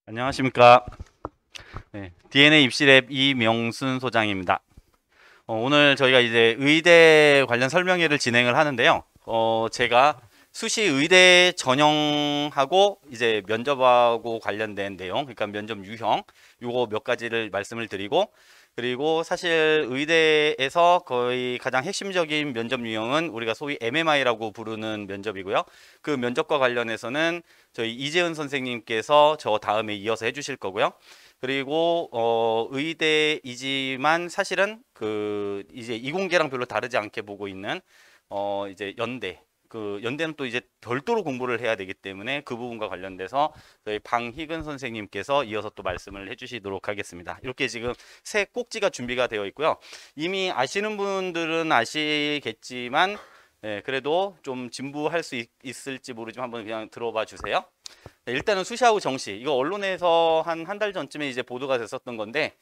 안녕하십니까. 네, DNA 입시랩 이명순 소장입니다. 오늘 저희가 이제 의대 관련 설명회를 진행을 하는데요. 제가 수시 의대 전형하고 이제 면접하고 관련된 내용, 그러니까 면접 유형, 요거 몇 가지를 말씀을 드리고, 그리고 사실 의대에서 거의 가장 핵심적인 면접 유형은 우리가 소위 MMI라고 부르는 면접이고요. 그 면접과 관련해서는 저희 이재은 선생님께서 저 다음에 이어서 해주실 거고요. 그리고 의대이지만 사실은 그 이제 이공계랑 별로 다르지 않게 보고 있는 이제 연대, 그 연대는 또 이제 별도로 공부를 해야 되기 때문에 그 부분과 관련돼서 저희 방희근 선생님께서 이어서 또 말씀을 해주시도록 하겠습니다. 이렇게 지금 새 꼭지가 준비가 되어 있고요. 이미 아시는 분들은 아시겠지만 그래도 좀 진부할 수 있을지 모르지만 한번 그냥 들어봐 주세요. 일단은 수시하고 정시, 이거 언론에서 한 달 전쯤에 이제 보도가 됐었던 건데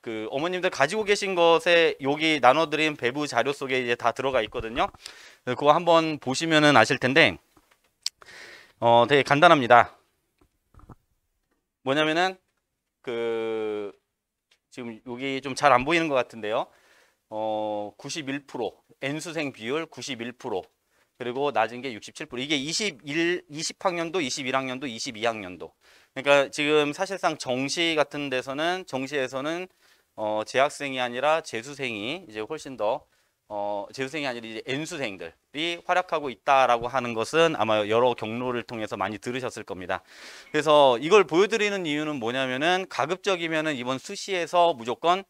그 어머님들 가지고 계신 것에 여기 나눠드린 배부 자료 속에 이제 다 들어가 있거든요. 그거 한번 보시면은 아실 텐데 되게 간단합니다. 뭐냐면은 그 지금 여기 좀 잘 안 보이는 것 같은데요. 91% N수생 비율 91%, 그리고 낮은 게 67%. 이게 20학년도, 21학년도, 22학년도. 그러니까 지금 사실상 정시 같은 데서는 정시에서는 재학생이 아니라 재수생이 이제 훨씬 더 재수생이 아니라 이제 N수생들이 활약하고 있다라고 하는 것은 아마 여러 경로를 통해서 많이 들으셨을 겁니다. 그래서 이걸 보여드리는 이유는 뭐냐면은 가급적이면은 이번 수시에서 무조건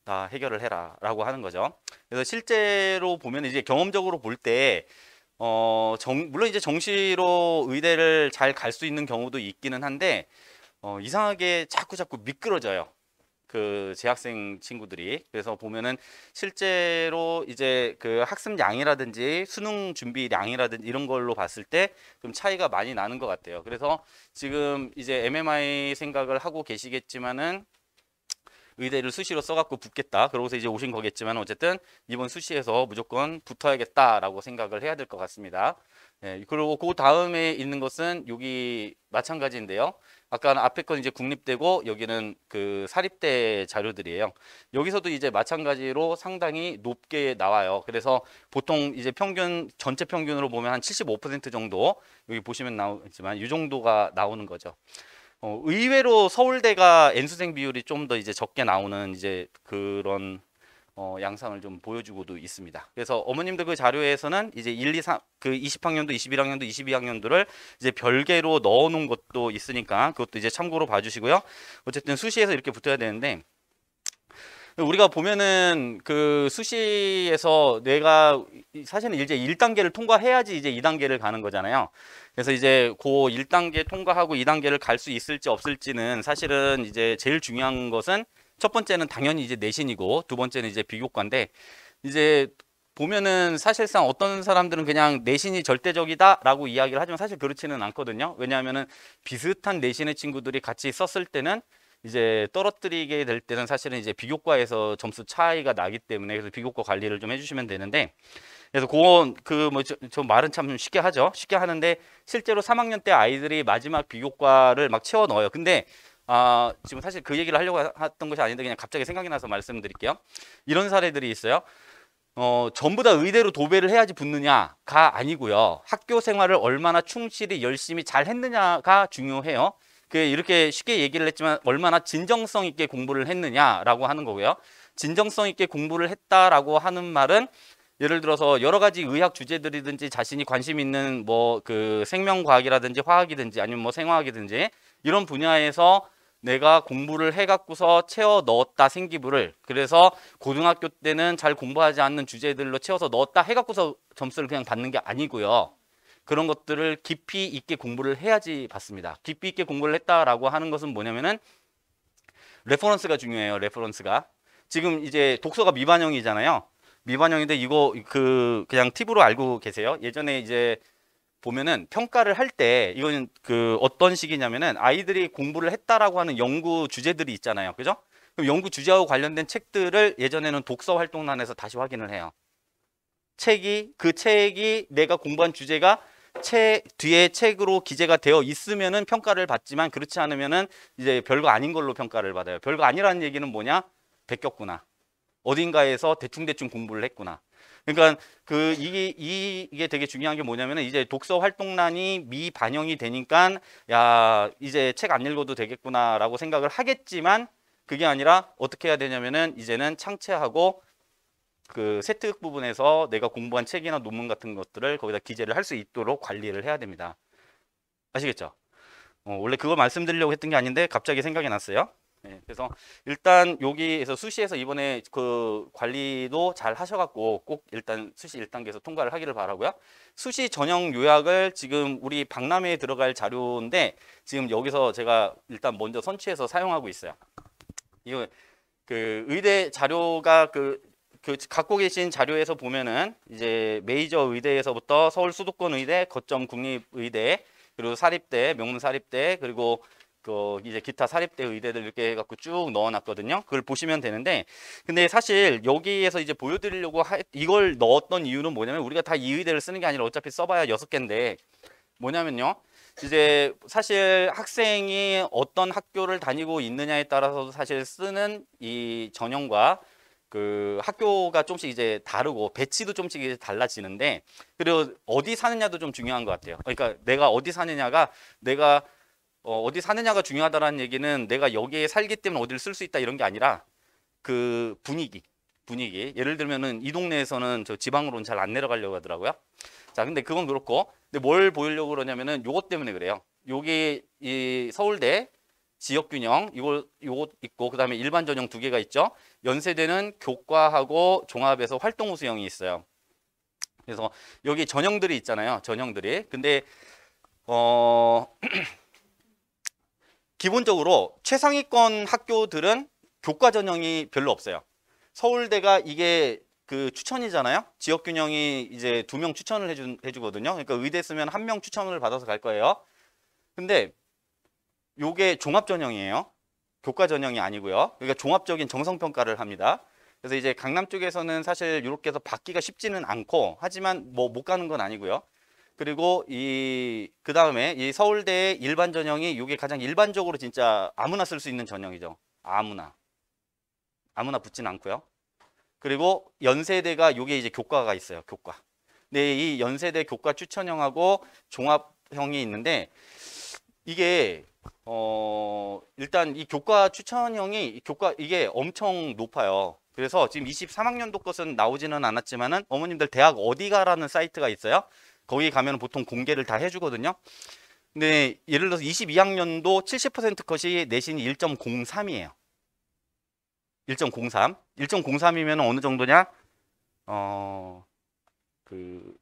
다 해결을 해라라고 하는 거죠. 그래서 실제로 보면 이제 경험적으로 볼 때 물론 이제 정시로 의대를 잘 갈 수 있는 경우도 있기는 한데 이상하게 자꾸 미끄러져요. 그 재학생 친구들이. 그래서 보면은 실제로 이제 그 학습량이라든지 수능 준비량이라든지 이런 걸로 봤을 때 좀 차이가 많이 나는 것 같아요. 그래서 지금 이제 MMI 생각을 하고 계시겠지만은 의대를 수시로 써갖고 붙겠다, 그러고서 이제 오신 거겠지만 어쨌든 이번 수시에서 무조건 붙어야겠다라고 생각을 해야 될 것 같습니다. 그리고 그 다음에 있는 것은 여기 마찬가지인데요. 아까 앞에 건 이제 국립대고 여기는 그 사립대 자료들이에요. 여기서도 이제 마찬가지로 상당히 높게 나와요. 그래서 보통 이제 평균, 전체 평균으로 보면 한 75% 정도, 여기 보시면 나오지만 이 정도가 나오는 거죠. 의외로 서울대가 N수생 비율이 좀 더 이제 적게 나오는 이제 그런 양상을 좀 보여주고도 있습니다. 그래서 어머님들 그 자료에서는 이제 1, 2, 3, 그 20학년도, 21학년도, 22학년도를 이제 별개로 넣어 놓은 것도 있으니까 그것도 이제 참고로 봐주시고요. 어쨌든 수시에서 이렇게 붙어야 되는데, 우리가 보면은 그 수시에서 내가 사실은 이제 1단계를 통과해야지 이제 2단계를 가는 거잖아요. 그래서 이제 그 1단계 통과하고 2단계를 갈 수 있을지 없을지는 사실은 이제 제일 중요한 것은 첫 번째는 당연히 이제 내신이고 두 번째는 이제 비교과인데, 이제 보면은 사실상 어떤 사람들은 그냥 내신이 절대적이다라고 이야기를 하지만 사실 그렇지는 않거든요. 왜냐하면은 비슷한 내신의 친구들이 같이 썼을 때는 이제 떨어뜨리게 될 때는 사실은 이제 비교과에서 점수 차이가 나기 때문에, 그래서 비교과 관리를 좀 해주시면 되는데, 그래서 그건 그 뭐 저 말은 참 쉽게 하죠. 쉽게 하는데 실제로 3학년 때 아이들이 마지막 비교과를 막 채워 넣어요. 근데 지금 사실 그 얘기를 하려고 했던 것이 아닌데 그냥 갑자기 생각이 나서 말씀드릴게요. 이런 사례들이 있어요. 전부 다 의대로 도배를 해야지 붙느냐가 아니고요. 학교 생활을 얼마나 충실히 열심히 잘 했느냐가 중요해요. 그 이렇게 쉽게 얘기를 했지만 얼마나 진정성 있게 공부를 했느냐라고 하는 거고요. 진정성 있게 공부를 했다라고 하는 말은 예를 들어서 여러 가지 의학 주제들이든지 자신이 관심 있는 뭐 그 생명과학이라든지 화학이든지 아니면 뭐 생화학이든지 이런 분야에서 내가 공부를 해갖고서 채워 넣었다, 생기부를. 그래서 고등학교 때는 잘 공부하지 않는 주제들로 채워서 넣었다 해갖고서 점수를 그냥 받는 게 아니고요. 그런 것들을 깊이 있게 공부를 해야지 받습니다. 깊이 있게 공부를 했다라고 하는 것은 뭐냐면은 레퍼런스가 중요해요. 레퍼런스가. 지금 이제 독서가 미반영이잖아요. 미반영인데 이거 그냥 팁으로 알고 계세요. 예전에 이제 보면은 평가를 할 때 이거는 그 어떤 식이냐면은 아이들이 공부를 했다라고 하는 연구 주제들이 있잖아요. 그죠? 그럼 연구 주제하고 관련된 책들을 예전에는 독서 활동란에서 다시 확인을 해요. 그 책이 내가 공부한 주제가 뒤에 책으로 기재가 되어 있으면은 평가를 받지만 그렇지 않으면은 이제 별거 아닌 걸로 평가를 받아요. 별거 아니라는 얘기는 뭐냐? 베꼈구나. 어딘가에서 대충대충 공부를 했구나. 그러니까 이게 되게 중요한 게 뭐냐면은 이제 독서 활동란이 미반영이 되니까 야, 이제 책 안 읽어도 되겠구나라고 생각을 하겠지만 그게 아니라 어떻게 해야 되냐면은 이제는 창체하고 그 세트극 부분에서 내가 공부한 책이나 논문 같은 것들을 거기다 기재를 할 수 있도록 관리를 해야 됩니다. 아시겠죠? 원래 그걸 말씀드리려고 했던 게 아닌데 갑자기 생각이 났어요. 네, 그래서 일단 여기에서 수시에서 이번에 그 관리도 잘 하셔갖고 꼭 일단 수시 1단계에서 통과를 하기를 바라고요. 수시 전형 요약을 지금 우리 박람회에 들어갈 자료인데 지금 여기서 제가 일단 먼저 선취해서 사용하고 있어요. 이거 그 의대 자료가 그 갖고 계신 자료에서 보면은 이제 메이저 의대에서부터 서울 수도권 의대, 거점 국립의대, 그리고 사립대, 명문 사립대, 그리고 그 이제 기타 사립대 의대들 이렇게 해갖고 쭉 넣어놨거든요. 그걸 보시면 되는데, 근데 사실 여기에서 이제 보여드리려고 이걸 넣었던 이유는 뭐냐면 우리가 다 이 의대를 쓰는 게 아니라 어차피 써봐야 6개인데 뭐냐면요. 이제 사실 학생이 어떤 학교를 다니고 있느냐에 따라서 사실 쓰는 이 전형과 그 학교가 좀씩 이제 다르고 배치도 좀씩 이제 달라지는데 그리고 어디 사느냐도 좀 중요한 것 같아요. 그러니까 내가 어디 사느냐가 어디 사느냐가 중요하다라는 얘기는 내가 여기에 살기 때문에 어디를 쓸 수 있다 이런 게 아니라 그 분위기 예를 들면은 이 동네에서는 저 지방으로는 잘 안 내려가려고 하더라고요. 자, 근데 그건 그렇고 근데 뭘 보이려고 그러냐면은 요것 때문에 그래요. 요게 이 서울대 지역균형 요거 있고 그다음에 일반 전형 2개가 있죠. 연세대는 교과하고 종합에서 활동 우수형이 있어요. 그래서 여기 전형들이 있잖아요. 전형들이. 근데 기본적으로 최상위권 학교들은 교과 전형이 별로 없어요. 서울대가 이게 그 추천이잖아요. 지역균형이 이제 2명 추천을 해주거든요. 그러니까 의대 쓰면 1명 추천을 받아서 갈 거예요. 근데 요게 종합 전형이에요. 교과 전형이 아니고요. 그러니까 종합적인 정성평가를 합니다. 그래서 이제 강남 쪽에서는 사실 이렇게 해서 받기가 쉽지는 않고 하지만 뭐 못 가는 건 아니고요. 그리고 그 다음에 이 서울대의 일반 전형이 이게 가장 일반적으로 진짜 아무나 쓸 수 있는 전형이죠. 아무나 붙진 않고요. 그리고 연세대가 이게 이제 교과가 있어요. 교과. 근데 이 연세대 교과 추천형하고 종합형이 있는데 이게 일단 이 교과 추천형이 이게 엄청 높아요. 그래서 지금 23학년도 것은 나오지는 않았지만은 어머님들 대학 어디 가라는 사이트가 있어요. 거기 가면 보통 공개를 다 해주거든요. 근데 예를 들어서 22학년도 70% 컷이 내신이 1.03이에요. 1.03. 1.03이면 어느 정도냐? 그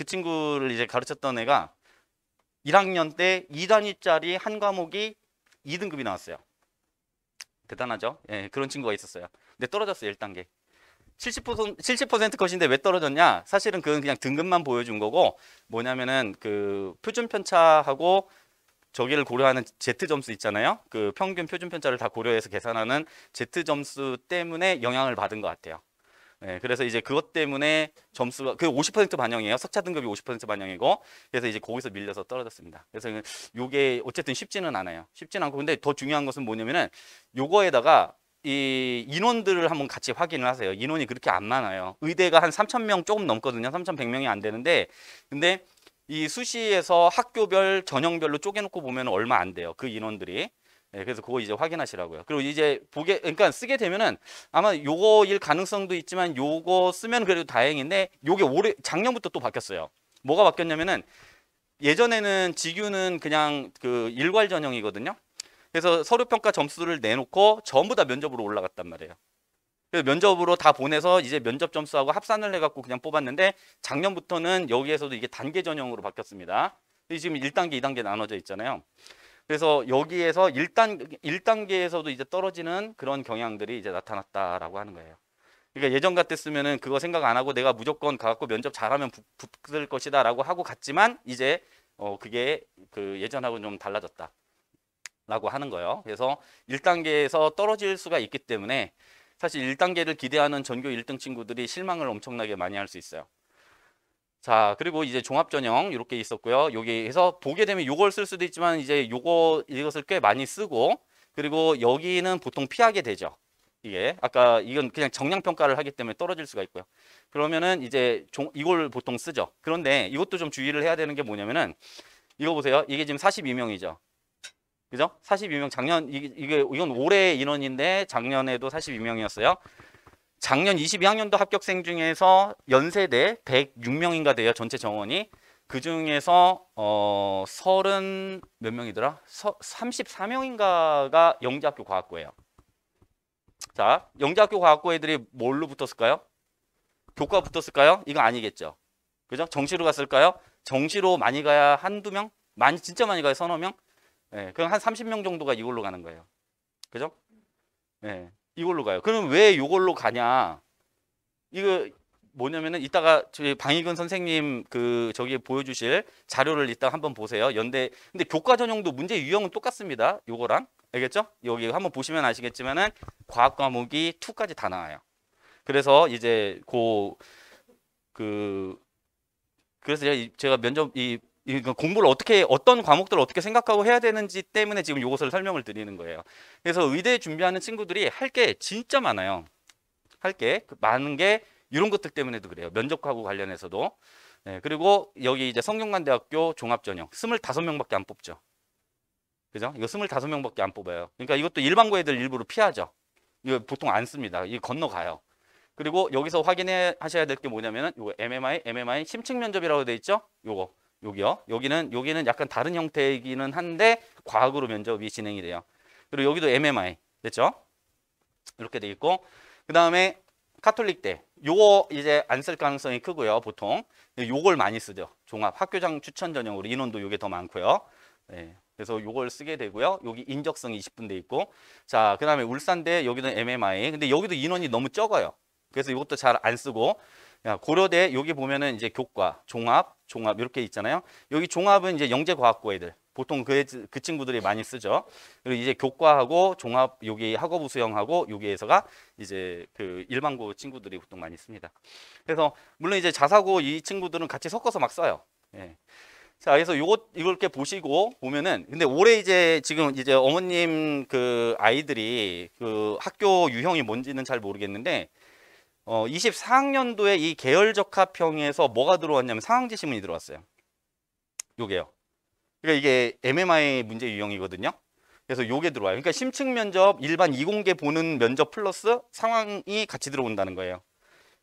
친구를 이제 가르쳤던 애가 1학년 때 2단위짜리 한 과목이 2등급이 나왔어요. 대단하죠? 예, 그런 친구가 있었어요. 근데 떨어졌어요, 1단계. 70% 컷인데 왜 떨어졌냐? 사실은 그건 그냥 등급만 보여준 거고 뭐냐면은 그 표준 편차하고 저기를 고려하는 Z 점수 있잖아요. 그 평균 표준 편차를 다 고려해서 계산하는 Z 점수 때문에 영향을 받은 것 같아요. 네, 그래서 이제 그것 때문에 점수가 그 50% 반영이에요. 석차 등급이 50% 반영이고 그래서 이제 거기서 밀려서 떨어졌습니다. 그래서 요게 어쨌든 쉽지는 않아요. 쉽지는 않고 근데 더 중요한 것은 뭐냐면은 요거에다가 이 인원들을 한번 같이 확인을 하세요. 인원이 그렇게 안 많아요. 의대가 한 3,000명 조금 넘거든요. 3,100명이 안 되는데 근데 이 수시에서 학교별 전형별로 쪼개놓고 보면 얼마 안 돼요. 그 인원들이. 네, 그래서 그거 이제 확인하시라고요. 그리고 이제 그러니까 쓰게 되면은 아마 요거일 가능성도 있지만 요거 쓰면 그래도 다행인데 요게 작년부터 또 바뀌었어요. 뭐가 바뀌었냐면은 예전에는 지규는 그냥 그 일괄 전형이거든요. 그래서 서류평가 점수를 내놓고 전부 다 면접으로 올라갔단 말이에요. 그래서 면접으로 다 보내서 이제 면접 점수하고 합산을 해갖고 그냥 뽑았는데 작년부터는 여기에서도 이게 단계 전형으로 바뀌었습니다. 지금 1단계, 2단계 나눠져 있잖아요. 그래서 여기에서 1단계에서도 이제 떨어지는 그런 경향들이 이제 나타났다라고 하는 거예요. 그러니까 예전 같았으면은 그거 생각 안 하고 내가 무조건 가갖고 면접 잘하면 붙을 것이다라고 하고 갔지만 이제 그게 그 예전하고 좀 달라졌다. 라고 하는 거예요. 그래서 1단계에서 떨어질 수가 있기 때문에 사실 1단계를 기대하는 전교 1등 친구들이 실망을 엄청나게 많이 할 수 있어요. 자, 그리고 이제 종합 전형 이렇게 있었고요. 여기에서 보게 되면 요걸 쓸 수도 있지만 이제 이것을 꽤 많이 쓰고, 그리고 여기는 보통 피하게 되죠. 이게 아까 이건 그냥 정량 평가를 하기 때문에 떨어질 수가 있고요. 그러면은 이제 이걸 보통 쓰죠. 그런데 이것도 좀 주의를 해야 되는 게 뭐냐면은 이거 보세요. 이게 지금 42명이죠. 그죠? 42명 작년 이건 올해 인원인데 작년에도 42명이었어요. 작년 22학년도 합격생 중에서 연세대 106명인가 돼요. 전체 정원이. 그 중에서 30 몇 명이더라? 34명인가가 영재학교 과학고예요. 자, 영재학교 과학고 애들이 뭘로 붙었을까요? 교과 붙었을까요? 이거 아니겠죠. 그죠? 정시로 갔을까요? 정시로 많이 가야 한두 명? 진짜 많이 가요. 서너 명? 네, 그럼 한 30명 정도가 이걸로 가는 거예요. 그죠? 네, 이걸로 가요. 그럼 왜 이걸로 가냐? 이거 뭐냐면은 이따가 저희 방희근 선생님 저기 보여주실 자료를 이따 한번 보세요. 연대 근데 교과 전형도 문제 유형은 똑같습니다. 요거랑 알겠죠? 여기 한번 보시면 아시겠지만은 과학 과목이 2까지 다 나와요. 그래서 이제 그래서 제가 면접 공부를 어떤 과목들을 어떻게 생각하고 해야 되는지 때문에 지금 이것을 설명을 드리는 거예요. 그래서 의대 준비하는 친구들이 할 게 진짜 많아요. 할 게 많은 게 이런 것들 때문에도 그래요. 면접하고 관련해서도. 네, 그리고 여기 이제 성균관대학교 종합전형 25명밖에 안 뽑죠. 그죠? 이거 25명밖에 안 뽑아요. 그러니까 이것도 일반고 애들 일부러 피하죠. 이거 보통 안 씁니다. 이거 건너가요. 그리고 여기서 확인해 하셔야 될 게 뭐냐면은 요거 MMI 심층 면접이라고 돼 있죠? 여기요. 여기는 약간 다른 형태이기는 한데 과학으로 면접이 진행이 돼요. 그리고 여기도 MMI 됐죠? 이렇게 돼 있고 그다음에 카톨릭대 요거 이제 안 쓸 가능성이 크고요. 보통 요걸 많이 쓰죠. 종합 학교장 추천 전형으로 인원도 요게 더 많고요. 네. 그래서 요걸 쓰게 되고요. 여기 인적성 20분 돼 있고 자 그다음에 울산대 여기는 MMI 근데 여기도 인원이 너무 적어요. 그래서 이것도 잘 안 쓰고 고려대 여기 보면은 이제 교과 종합 이렇게 있잖아요. 여기 종합은 이제 영재과학고 애들 보통 그 친구들이 많이 쓰죠. 그리고 이제 교과하고 종합 여기 학업우 수영하고 여기에서가 이제 그 일반고 친구들이 보통 많이 씁니다. 그래서 물론 이제 자사고 이 친구들은 같이 섞어서 막 써요. 예. 자, 그래서 이걸 이렇게 보면은 근데 올해 이제 지금 이제 어머님 그 아이들이 그 학교 유형이 뭔지는 잘 모르겠는데 24학년도에 이 계열 적합형에서 뭐가 들어왔냐면 상황지 신문이 들어왔어요. 요게요. 그러니까 이게 MMI 문제 유형이거든요. 그래서 요게 들어와요. 그러니까 심층 면접, 일반 이공계 보는 면접 플러스 상황이 같이 들어온다는 거예요.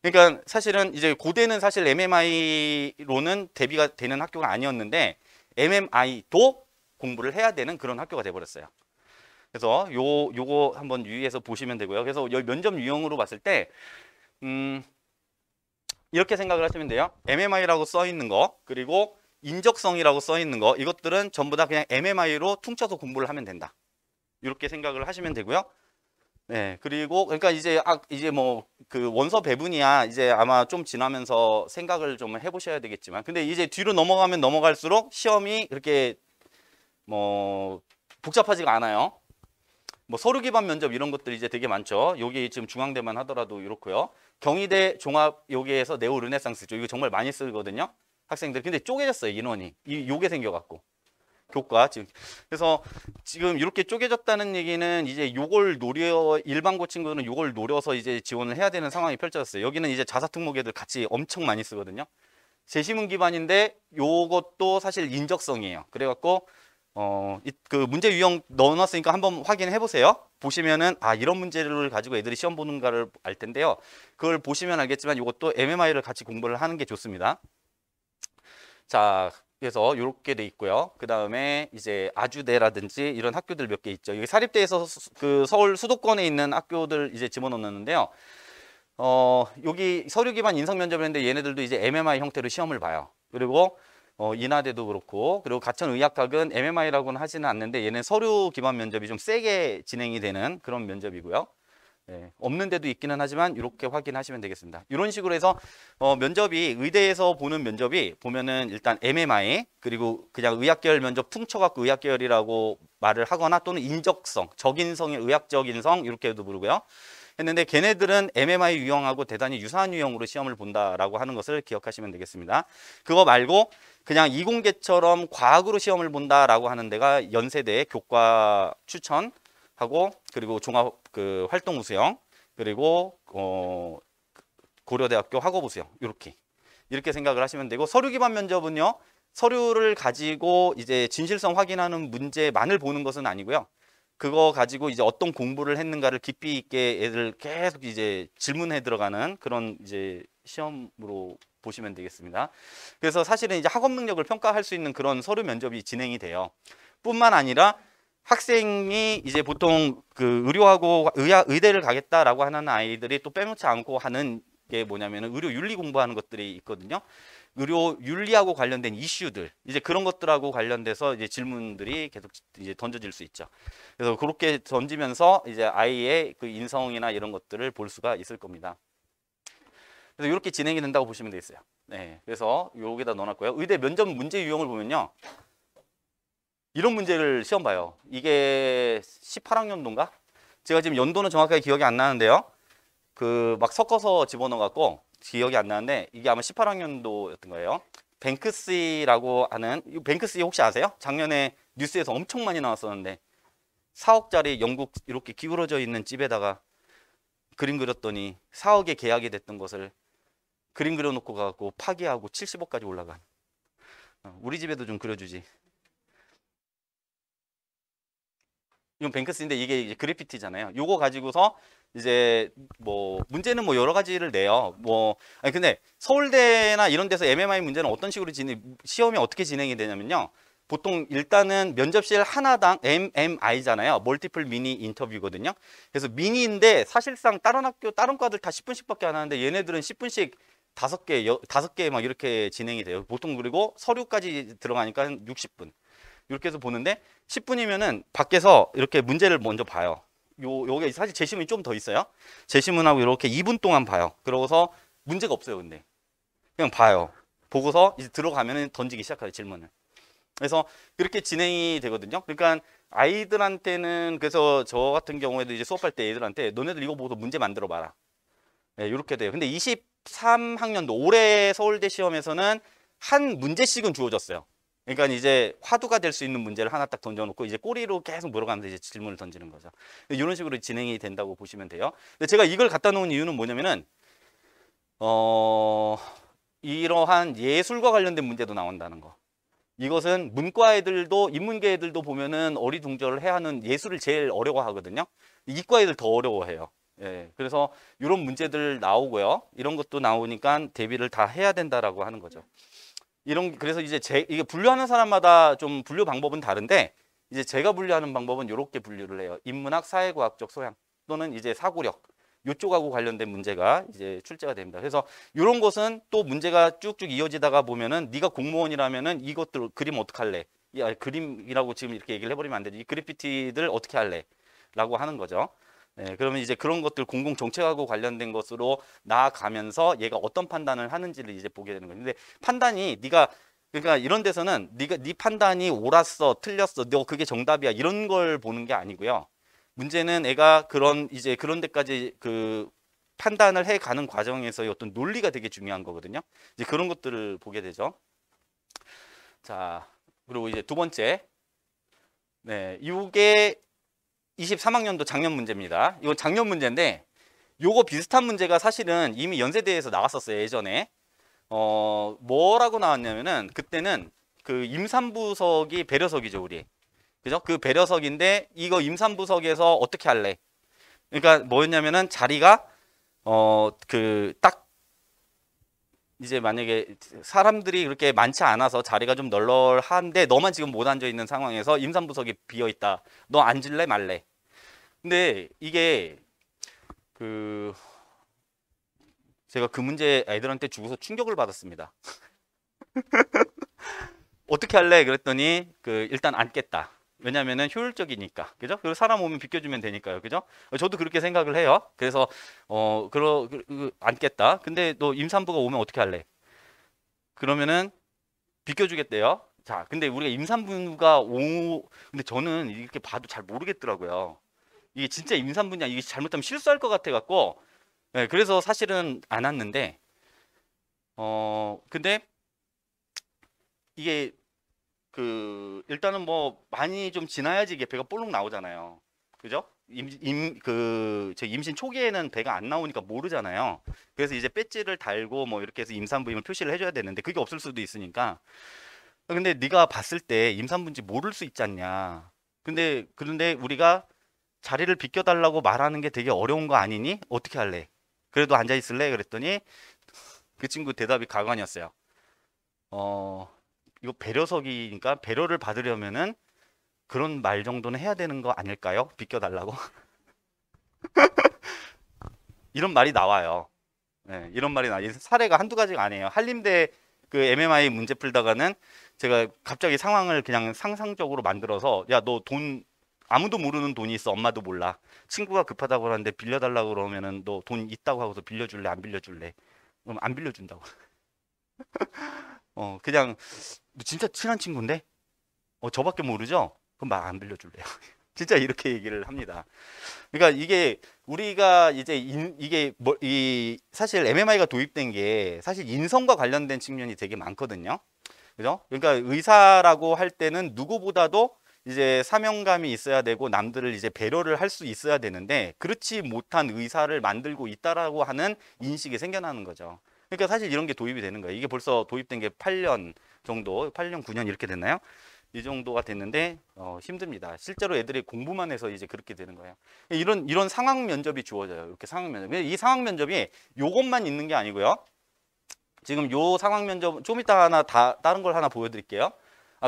그러니까 사실은 이제 고대는 사실 MMI로는 대비가 되는 학교가 아니었는데 MMI도 공부를 해야 되는 그런 학교가 돼버렸어요. 그래서 요거 한번 유의해서 보시면 되고요. 그래서 여기 면접 유형으로 봤을 때 이렇게 생각을 하시면 돼요. MMI라고 써 있는 거 그리고 인적성이라고 써 있는 거 이것들은 전부 다 그냥 MMI로 퉁쳐서 공부를 하면 된다. 이렇게 생각을 하시면 되고요. 네, 그리고 그러니까 이제 뭐 그 원서 배분이야 이제 아마 좀 지나면서 생각을 좀 해보셔야 되겠지만, 근데 이제 뒤로 넘어가면 넘어갈수록 시험이 그렇게 뭐 복잡하지가 않아요. 뭐 서류 기반 면접 이런 것들이 이제 되게 많죠. 여기 지금 중앙대만 하더라도 이렇고요. 경희대 종합 여기에서 네오 르네상스죠. 이거 정말 많이 쓰거든요. 학생들. 근데 쪼개졌어요 인원이. 요게 생겨갖고. 교과 지금 그래서 지금 이렇게 쪼개졌다는 얘기는 이제 요걸 일반고 친구는 요걸 노려서 이제 지원을 해야 되는 상황이 펼쳐졌어요. 여기는 이제 자사특목애들 같이 엄청 많이 쓰거든요. 제시문 기반인데 요것도 사실 인적성이에요. 그래갖고 그 문제 유형 넣어놨으니까 한번 확인해 보세요. 보시면은 이런 문제를 가지고 애들이 시험 보는가를 알 텐데요. 그걸 보시면 알겠지만 이것도 MMI를 같이 공부를 하는 게 좋습니다. 자. 그래서 이렇게 돼 있고요. 그 다음에 이제 아주대라든지 이런 학교들 몇 개 있죠. 여기 사립대에서 그 서울 수도권에 있는 학교들 이제 집어넣었는데요. 여기 서류 기반 인성 면접을 했는데 얘네들도 이제 MMI 형태로 시험을 봐요. 그리고 인하대도 그렇고 그리고 가천의학학은 MMI라고는 하지는 않는데 얘는 서류 기반 면접이 좀 세게 진행이 되는 그런 면접이고요. 네, 없는 데도 있기는 하지만 이렇게 확인하시면 되겠습니다. 이런 식으로 해서 면접이 의대에서 보는 면접이 보면은 일단 MMI 그리고 그냥 의학계열 면접 퉁쳐갖고 의학계열이라고 말을 하거나 또는 인적성, 적인성의 의학적 인성 이렇게도 부르고요. 했는데 걔네들은 MMI 유형하고 대단히 유사한 유형으로 시험을 본다라고 하는 것을 기억하시면 되겠습니다. 그거 말고 그냥 이공계처럼 과학으로 시험을 본다라고 하는 데가 연세대 교과 추천하고 그리고 종합 그 활동 우수형 그리고 고려대학교 학업 우수형 이렇게 생각을 하시면 되고 서류 기반 면접은요. 서류를 가지고 이제 진실성 확인하는 문제만을 보는 것은 아니고요. 그거 가지고 이제 어떤 공부를 했는가를 깊이 있게 애들 계속 이제 질문해 들어가는 그런 이제 시험으로 보시면 되겠습니다. 그래서 사실은 이제 학업 능력을 평가할 수 있는 그런 서류 면접이 진행이 돼요. 뿐만 아니라 학생이 이제 보통 그 의료하고 의대를 가겠다라고 하는 아이들이 또 빼놓지 않고 하는 게 뭐냐면은 의료 윤리 공부하는 것들이 있거든요. 의료 윤리하고 관련된 이슈들 이제 그런 것들하고 관련돼서 이제 질문들이 계속 이제 던져질 수 있죠. 그래서 그렇게 던지면서 이제 아이의 그 인성이나 이런 것들을 볼 수가 있을 겁니다. 그래서 이렇게 진행이 된다고 보시면 되겠어요. 네, 그래서 여기다 넣어놨고요. 의대 면접 문제 유형을 보면요, 이런 문제를 시험 봐요. 이게 18학년도인가? 제가 지금 연도는 정확하게 기억이 안 나는데요. 그 막 섞어서 집어넣어갖고 기억이 안 나는데 이게 아마 18학년도였던 거예요. 뱅크시라고 하는, 뱅크시 혹시 아세요? 작년에 뉴스에서 엄청 많이 나왔었는데 4억짜리 영국 이렇게 기울어져 있는 집에다가 그림 그렸더니 4억에 계약이 됐던 것을 그림 그려놓고 가고 파기하고 70억까지 올라간. 우리 집에도 좀 그려주지. 이건 뱅크스인데 이게 이제 그래피티잖아요. 요거 가지고서 이제 뭐 문제는 뭐 여러 가지를 내요. 뭐 아니 근데 서울대나 이런 데서 MMI 문제는 어떤 식으로 시험이 어떻게 진행이 되냐면요. 보통 일단은 면접실 하나당 MMI잖아요. 멀티플 미니 인터뷰거든요. 그래서 미니인데 사실상 다른 학교 다른 과들 다 10분씩밖에 안 하는데 얘네들은 10분씩 5개 막 이렇게 진행이 돼요. 보통 그리고 서류까지 들어가니까 60분. 이렇게 해서 보는데 10분이면은 밖에서 이렇게 문제를 먼저 봐요. 요게 사실 제시문이 좀 더 있어요. 제시문하고 이렇게 2분 동안 봐요. 그러고서 문제가 없어요, 근데. 그냥 봐요. 보고서 이제 들어가면은 던지기 시작해요, 질문을. 그래서 그렇게 진행이 되거든요. 그러니까 아이들한테는 그래서 저 같은 경우에도 이제 수업할 때 애들한테 너네들 이거 보고서 문제 만들어 봐라. 네, 이렇게 돼요. 근데 23학년도 올해 서울대 시험에서는 한 문제씩은 주어졌어요. 그러니까 이제 화두가 될 수 있는 문제를 하나 딱 던져놓고 이제 꼬리로 계속 물어가면서 이제 질문을 던지는 거죠. 이런 식으로 진행이 된다고 보시면 돼요. 근데 제가 이걸 갖다 놓은 이유는 뭐냐면은 이러한 예술과 관련된 문제도 나온다는 거. 이것은 문과 애들도 인문계 애들도 보면은 어리둥절을 해야 하는 예술을 제일 어려워하거든요. 이과 애들 더 어려워해요. 예, 그래서 이런 문제들 나오고요. 이런 것도 나오니까 대비를 다 해야 된다라고 하는 거죠. 그래서 이제 이게 분류하는 사람마다 좀 분류 방법은 다른데 이제 제가 분류하는 방법은 이렇게 분류를 해요. 인문학, 사회과학적 소양 또는 이제 사고력 이쪽하고 관련된 문제가 이제 출제가 됩니다. 그래서 이런 것은 또 문제가 쭉쭉 이어지다가 보면은 네가 공무원이라면은 이것들 그림 어떡할래? 야, 그림이라고 지금 이렇게 얘기를 해버리면 안 되지. 이 그래피티들 어떻게 할래? 라고 하는 거죠. 네, 그러면 이제 그런 것들 공공 정책하고 관련된 것으로 나아가면서 얘가 어떤 판단을 하는지를 이제 보게 되는 거예요. 근데 판단이 그러니까 이런 데서는 네 판단이 옳았어, 틀렸어, 너 그게 정답이야 이런 걸 보는 게 아니고요. 문제는 애가 그런 데까지 그 판단을 해 가는 과정에서의 어떤 논리가 되게 중요한 거거든요. 이제 그런 것들을 보게 되죠. 자, 그리고 이제 두 번째, 네, 이게 23학년도 작년 문제입니다. 이건 작년 문제인데 요거 비슷한 문제가 사실은 이미 연세대에서 나왔었어요, 예전에. 뭐라고 나왔냐면은 그때는 그 임산부석이 배려석이죠, 우리. 그죠? 그 배려석인데 이거 임산부석에서 어떻게 할래? 그러니까 뭐였냐면은 자리가 그 딱 이제 만약에 사람들이 그렇게 많지 않아서 자리가 좀 널널한데 너만 지금 못 앉아 있는 상황에서 임산부석이 비어 있다. 너 앉을래 말래? 근데 이게 그 제가 그 문제 애들한테 주고서 충격을 받았습니다. 어떻게 할래? 그랬더니 일단 앉겠다. 왜냐면은 효율적이니까. 그죠? 그리고 사람 오면 비켜주면 되니까요. 그죠? 저도 그렇게 생각을 해요. 그래서 앉겠다. 근데 너 임산부가 오면 어떻게 할래? 그러면은 비켜주겠대요. 자, 근데 우리가 임산부가 근데 저는 이렇게 봐도 잘 모르겠더라고요. 이게 진짜 임산부냐, 이게 잘못하면 실수할 것 같아 갖고, 네, 그래서 사실은 안 왔는데, 근데 이게 일단은 뭐 많이 좀 지나야지 이게 배가 볼록 나오잖아요. 그죠? 저 임신 초기에는 배가 안 나오니까 모르잖아요. 그래서 이제 배지를 달고 뭐 이렇게 해서 임산부임을 표시를 해줘야 되는데 그게 없을 수도 있으니까. 근데 네가 봤을 때 임산부인지 모를 수 있지 않냐. 그런데 우리가 자리를 비켜달라고 말하는 게 되게 어려운 거 아니니? 어떻게 할래? 그래도 앉아 있을래? 그랬더니 그 친구 대답이 가관이었어요. 어, 이거 배려석이니까 배려를 받으려면은 그런 말 정도는 해야 되는 거 아닐까요? 비켜달라고. 이런 말이 나와요. 네, 이런 말이 나와요. 사례가 한두 가지가 아니에요. 한림대 그 MMI 문제 풀다가는 제가 갑자기 상황을 그냥 상상적으로 만들어서 야, 너 돈, 아무도 모르는 돈이 있어. 엄마도 몰라. 친구가 급하다고 하는데 빌려달라고 그러면은 너 돈 있다고 하고서 빌려줄래? 안 빌려줄래? 그럼 안 빌려준다고. 그냥 너 진짜 친한 친구인데? 저밖에 모르죠? 그럼 말 안 빌려줄래요? 진짜 이렇게 얘기를 합니다. 그러니까 이게 우리가 이제 이게 뭐 이 사실 MMI가 도입된 게 사실 인성과 관련된 측면이 되게 많거든요. 그죠? 그러니까 의사라고 할 때는 누구보다도 이제 사명감이 있어야 되고 남들을 이제 배려를 할 수 있어야 되는데 그렇지 못한 의사를 만들고 있다라고 하는 인식이 생겨나는 거죠. 그러니까 사실 이런 게 도입이 되는 거예요. 이게 벌써 도입된 게 8년 정도, 8년, 9년 이렇게 됐나요? 이 정도가 됐는데 힘듭니다. 실제로 애들이 공부만 해서 이제 그렇게 되는 거예요. 이런 상황 면접이 주어져요. 이렇게 상황 면접. 이 상황 면접이 요것만 있는 게 아니고요. 지금 요 상황 면접 좀 이따 하나 다른 걸 하나 보여드릴게요.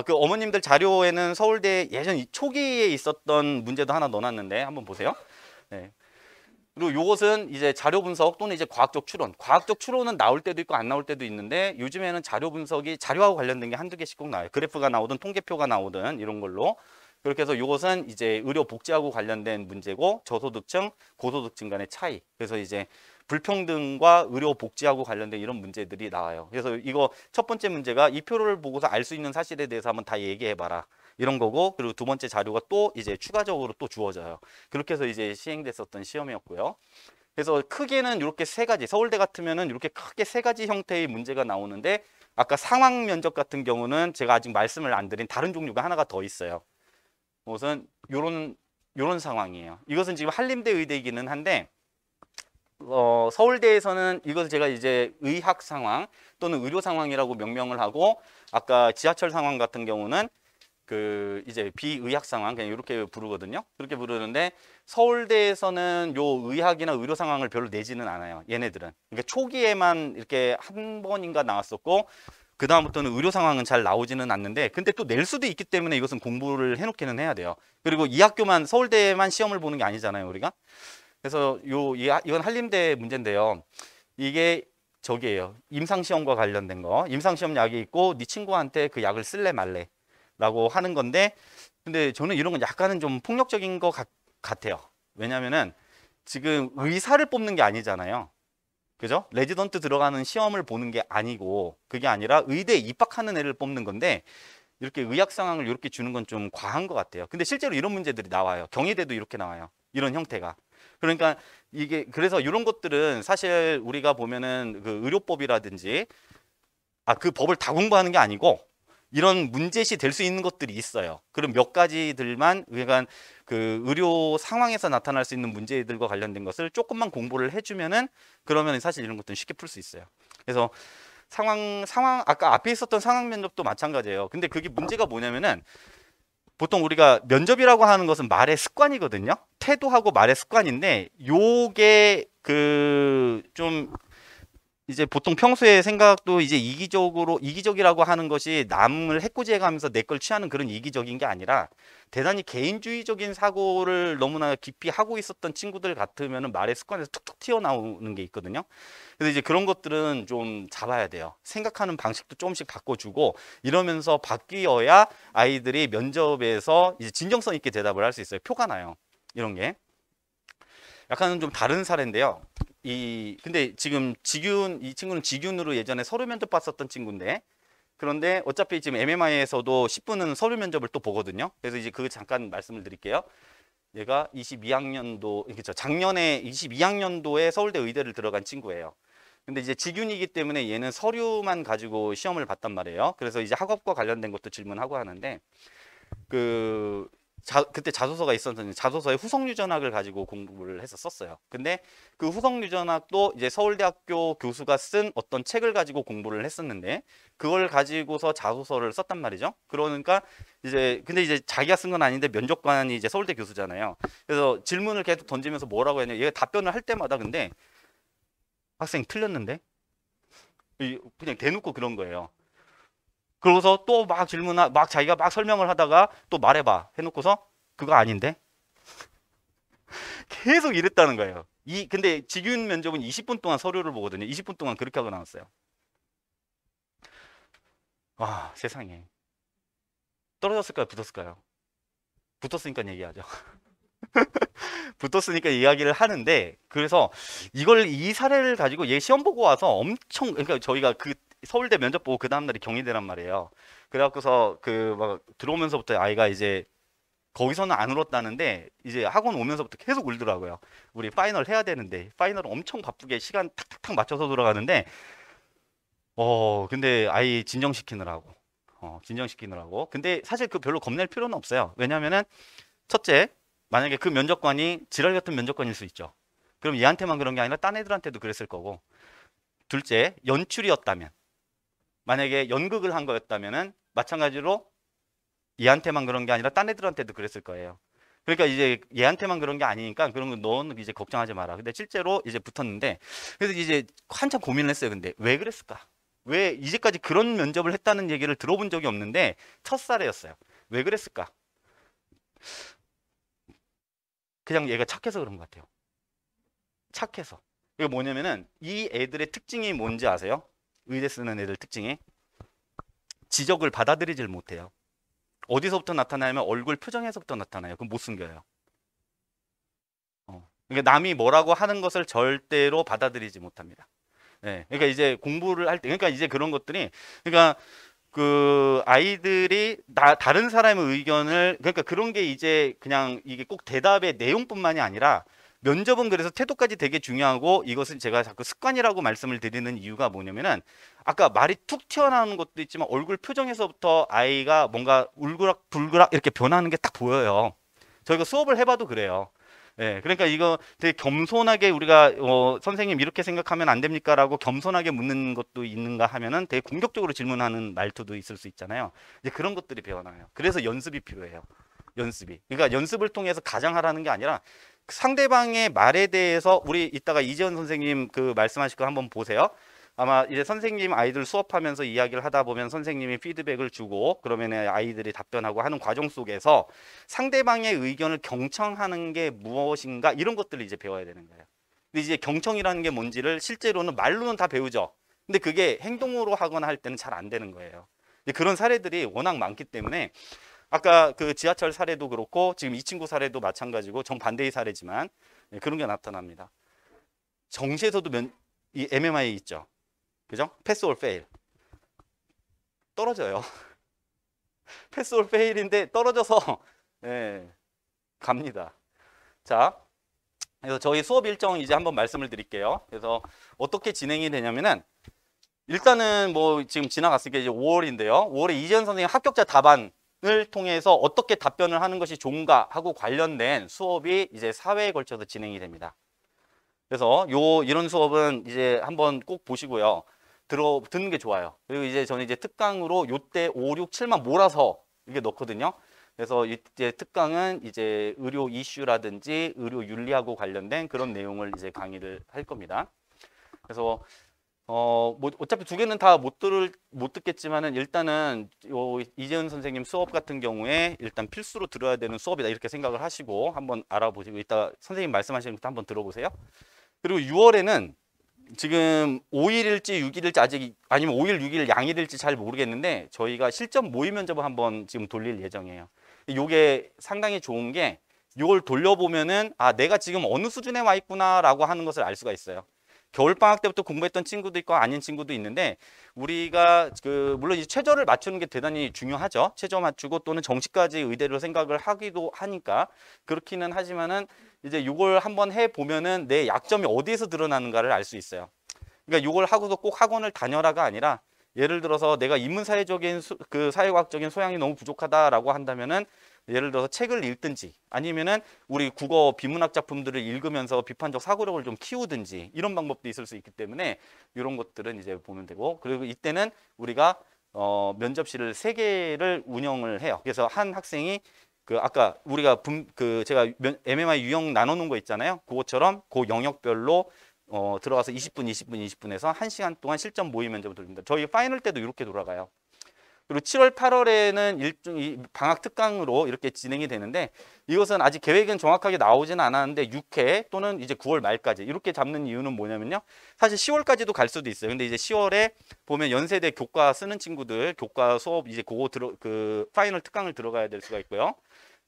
그 어머님들 자료에는 서울대 예전 초기에 있었던 문제도 하나 넣어놨는데 한번 보세요. 네. 그리고 요것은 이제 자료 분석 또는 이제 과학적 추론. 과학적 추론은 나올 때도 있고 안 나올 때도 있는데 요즘에는 자료 분석이 자료하고 관련된 게 한두 개씩 꼭 나와요. 그래프가 나오든 통계표가 나오든 이런 걸로. 그렇게 해서 요것은 이제 의료 복지하고 관련된 문제고 저소득층, 고소득층 간의 차이. 그래서 이제 불평등과 의료 복지하고 관련된 이런 문제들이 나와요. 그래서 이거 첫 번째 문제가 이 표를 보고서 알 수 있는 사실에 대해서 한번 다 얘기해 봐라. 이런 거고 그리고 두 번째 자료가 또 이제 추가적으로 또 주어져요. 그렇게 해서 이제 시행됐었던 시험이었고요. 그래서 크게는 이렇게 세 가지, 서울대 같으면은 이렇게 크게 세 가지 형태의 문제가 나오는데 아까 상황 면접 같은 경우는 제가 아직 말씀을 안 드린 다른 종류가 하나가 더 있어요. 우선 요런 상황이에요. 이것은 지금 한림대 의대이기는 한데 서울대에서는 이것을 제가 이제 의학 상황 또는 의료 상황이라고 명명을 하고 아까 지하철 상황 같은 경우는 이제 비의학 상황 그냥 이렇게 부르거든요. 그렇게 부르는데 서울대에서는 요 의학이나 의료 상황을 별로 내지는 않아요. 얘네들은. 그러니까 초기에만 이렇게 한 번인가 나왔었고 그 다음부터는 의료 상황은 잘 나오지는 않는데 근데 또 낼 수도 있기 때문에 이것은 공부를 해놓기는 해야 돼요. 그리고 이 학교만 서울대만 시험을 보는 게 아니잖아요, 우리가. 그래서 이건 한림대 문제인데요. 이게 저기예요. 임상시험과 관련된 거. 임상시험 약이 있고 네 친구한테 그 약을 쓸래 말래 라고 하는 건데 근데 저는 이런 건 약간은 좀 폭력적인 것 같아요. 왜냐면은 지금 의사를 뽑는 게 아니잖아요. 그죠? 레지던트 들어가는 시험을 보는 게 아니고 그게 아니라 의대에 입학하는 애를 뽑는 건데 이렇게 의학 상황을 이렇게 주는 건 좀 과한 것 같아요. 근데 실제로 이런 문제들이 나와요. 경희대도 이렇게 나와요. 이런 형태가. 그러니까 이게 그래서 이런 것들은 사실 우리가 보면은 그 의료법이라든지 그 법을 다 공부하는 게 아니고 이런 문제시 될 수 있는 것들이 있어요. 그럼 몇 가지들만 그러니까 그 의료 상황에서 나타날 수 있는 문제들과 관련된 것을 조금만 공부를 해주면은 그러면 사실 이런 것들은 쉽게 풀 수 있어요. 그래서 상황 아까 앞에 있었던 상황 면접도 마찬가지예요. 근데 그게 문제가 뭐냐면은 보통 우리가 면접이라고 하는 것은 말의 습관이거든요. 태도하고 말의 습관인데 요게 좀 이제 보통 평소에 생각도 이제 이기적이라고 하는 것이 남을 해코지해가면서 내 걸 취하는 그런 이기적인 게 아니라 대단히 개인주의적인 사고를 너무나 깊이 하고 있었던 친구들 같으면 말의 습관에서 툭툭 튀어나오는 게 있거든요. 그래서 이제 그런 것들은 좀 잡아야 돼요. 생각하는 방식도 조금씩 바꿔주고 이러면서 바뀌어야 아이들이 면접에서 이제 진정성 있게 대답을 할 수 있어요. 표가 나요. 이런 게. 약간은 좀 다른 사례인데요. 근데 지금 이 친구는 직윤으로 예전에 서류 면접 봤었던 친구인데 그런데 어차피 지금 MMI에서도 10분은 서류 면접을 또 보거든요. 그래서 이제 그거 잠깐 말씀을 드릴게요. 얘가 22학년도, 그렇죠. 작년에 22학년도에 서울대 의대를 들어간 친구예요. 근데 이제 직윤이기 때문에 얘는 서류만 가지고 시험을 봤단 말이에요. 그래서 이제 학업과 관련된 것도 질문하고 하는데, 그때 자소서가 있었는데 자소서에 후성유전학을 가지고 공부를 해서 썼어요. 근데 그 후성유전학도 이제 서울대학교 교수가 쓴 어떤 책을 가지고 공부를 했었는데 그걸 가지고서 자소서를 썼단 말이죠. 그러니까 근데 이제 자기가 쓴 건 아닌데 면접관이 이제 서울대 교수잖아요. 그래서 질문을 계속 던지면서 뭐라고 했냐, 얘가 답변을 할 때마다 근데 학생 틀렸는데 그냥 대놓고 그런 거예요. 그러고서 또 막 막 자기가 막 설명을 하다가 또 말해봐 해놓고서 그거 아닌데 계속 이랬다는 거예요. 근데 직윤 면접은 20분 동안 서류를 보거든요. 20분 동안 그렇게 하고 나왔어요. 와, 세상에. 떨어졌을까요? 붙었을까요? 붙었으니까 얘기하죠. 붙었으니까 이야기를 하는데, 그래서 이 사례를 가지고 얘 시험 보고 와서 엄청, 그러니까 저희가 그 서울대 면접 보고 그 다음날이 경희대란 말이에요. 그래갖고서 막 들어오면서부터 아이가 이제 거기서는 안 울었다는데 이제 학원 오면서부터 계속 울더라고요. 우리 파이널 해야 되는데 파이널은 엄청 바쁘게 시간 탁탁탁 맞춰서 돌아가는데 근데 아이 진정시키느라고. 근데 사실 그 별로 겁낼 필요는 없어요. 왜냐면은 첫째, 만약에 그 면접관이 지랄 같은 면접관일 수 있죠. 그럼 얘한테만 그런 게 아니라 딴 애들한테도 그랬을 거고. 둘째, 연출이었다면, 만약에 연극을 한 거였다면은 마찬가지로 얘한테만 그런 게 아니라 딴 애들한테도 그랬을 거예요. 그러니까 이제 얘한테만 그런 게 아니니까 그런 거 너는 이제 걱정하지 마라. 근데 실제로 이제 붙었는데, 그래서 이제 한참 고민을 했어요. 근데 왜 그랬을까? 왜 이제까지 그런 면접을 했다는 얘기를 들어본 적이 없는데 첫 사례였어요. 왜 그랬을까? 그냥 얘가 착해서 그런 것 같아요. 착해서. 이거 뭐냐면은 이 애들의 특징이 뭔지 아세요? 의대 쓰는 애들 특징이 지적을 받아들이질 못해요. 어디서부터 나타나냐면 얼굴 표정에서부터 나타나요. 그럼 못 숨겨요. 그러니까 남이 뭐라고 하는 것을 절대로 받아들이지 못합니다. 네, 그러니까 이제 공부를 할 때, 그러니까 이제 그런 것들이, 그러니까 그 아이들이 다른 사람의 의견을, 그러니까 그런 게 이제 그냥 이게 꼭 대답의 내용뿐만이 아니라 면접은 그래서 태도까지 되게 중요하고, 이것은 제가 자꾸 습관이라고 말씀을 드리는 이유가 뭐냐면은 아까 말이 툭 튀어나오는 것도 있지만 얼굴 표정에서부터 아이가 뭔가 울그락 불그락 이렇게 변하는 게 딱 보여요. 저희가 수업을 해봐도 그래요. 예, 그러니까 이거 되게 겸손하게 우리가 선생님 이렇게 생각하면 안 됩니까? 라고 겸손하게 묻는 것도 있는가 하면은 되게 공격적으로 질문하는 말투도 있을 수 있잖아요. 이제 그런 것들이 배워나요. 그래서 연습이 필요해요. 연습이. 그러니까 연습을 통해서 가장하라는 게 아니라 상대방의 말에 대해서 우리 이따가 이재원 선생님 그 말씀하실 거 한번 보세요. 아마 이제 선생님 아이들 수업하면서 이야기를 하다 보면 선생님이 피드백을 주고 그러면 아이들이 답변하고 하는 과정 속에서 상대방의 의견을 경청하는 게 무엇인가 이런 것들을 이제 배워야 되는 거예요. 근데 이제 경청이라는 게 뭔지를 실제로는 말로는 다 배우죠. 근데 그게 행동으로 하거나 할 때는 잘 안 되는 거예요. 그런 사례들이 워낙 많기 때문에 아까 그 지하철 사례도 그렇고 지금 이 친구 사례도 마찬가지고 정반대의 사례지만 그런 게 나타납니다. 정시에서도 이 MMI 있죠. 그죠? 패스 올 페일. 떨어져요. 패스 올 페일인데 떨어져서 갑니다. 자, 그래서 저희 수업 일정 이제 한번 말씀을 드릴게요. 그래서 어떻게 진행이 되냐면은 일단은 뭐 지금 지나갔으니까 이제 5월인데요. 5월에 이재현 선생님 합격자 답안을 통해서 어떻게 답변을 하는 것이 좋은가 하고 관련된 수업이 이제 4회에 걸쳐서 진행이 됩니다. 그래서 이런 수업은 이제 한번 꼭 보시고요. 듣는 게 좋아요. 그리고 이제 저는 이제 특강으로 요때 5, 6, 7만 몰아서 이게 넣거든요. 그래서 이제 특강은 이제 의료 이슈라든지 의료 윤리하고 관련된 그런 내용을 이제 강의를 할 겁니다. 그래서 뭐 어차피 두 개는 다 못 듣겠지만은 일단은 이재은 선생님 수업 같은 경우에 일단 필수로 들어야 되는 수업이다 이렇게 생각을 하시고 한번 알아보시고 이따 선생님 말씀하시는 것도 한번 들어보세요. 그리고 6월에는 지금 5일일지 6일일지 아직 아니면 5일 6일 양일일지 잘 모르겠는데 저희가 실전 모의 면접을 한번 지금 돌릴 예정이에요. 이게 상당히 좋은 게 이걸 돌려보면은 아 내가 지금 어느 수준에 와 있구나라고 하는 것을 알 수가 있어요. 겨울 방학 때부터 공부했던 친구도 있고 아닌 친구도 있는데 우리가 물론 이제 최저를 맞추는 게 대단히 중요하죠. 최저 맞추고 또는 정시까지 의대로 생각을 하기도 하니까 그렇기는 하지만은 이제 이걸 한번 해 보면은 내 약점이 어디에서 드러나는가를 알 수 있어요. 그러니까 이걸 하고서 꼭 학원을 다녀라가 아니라 예를 들어서 내가 인문사회적인 사회과학적인 소양이 너무 부족하다라고 한다면은 예를 들어서 책을 읽든지 아니면은 우리 국어 비문학 작품들을 읽으면서 비판적 사고력을 좀 키우든지 이런 방법도 있을 수 있기 때문에 이런 것들은 이제 보면 되고 그리고 이때는 우리가 면접실을 3개를 운영을 해요. 그래서 한 학생이 아까 우리가 제가 MMI 유형 나눠 놓은 거 있잖아요. 그것처럼 그 영역별로 들어가서 20분, 20분, 20분에서 1시간 동안 실전 모의 면접을 돌립니다. 저희 파이널 때도 이렇게 돌아가요. 그리고 7월, 8월에는 방학 특강으로 이렇게 진행이 되는데 이것은 아직 계획은 정확하게 나오지는 않았는데 6회 또는 이제 9월 말까지 이렇게 잡는 이유는 뭐냐면요. 사실 10월까지도 갈 수도 있어요. 근데 이제 10월에 보면 연세대 교과 쓰는 친구들 교과 수업 이제 파이널 특강을 들어가야 될 수가 있고요.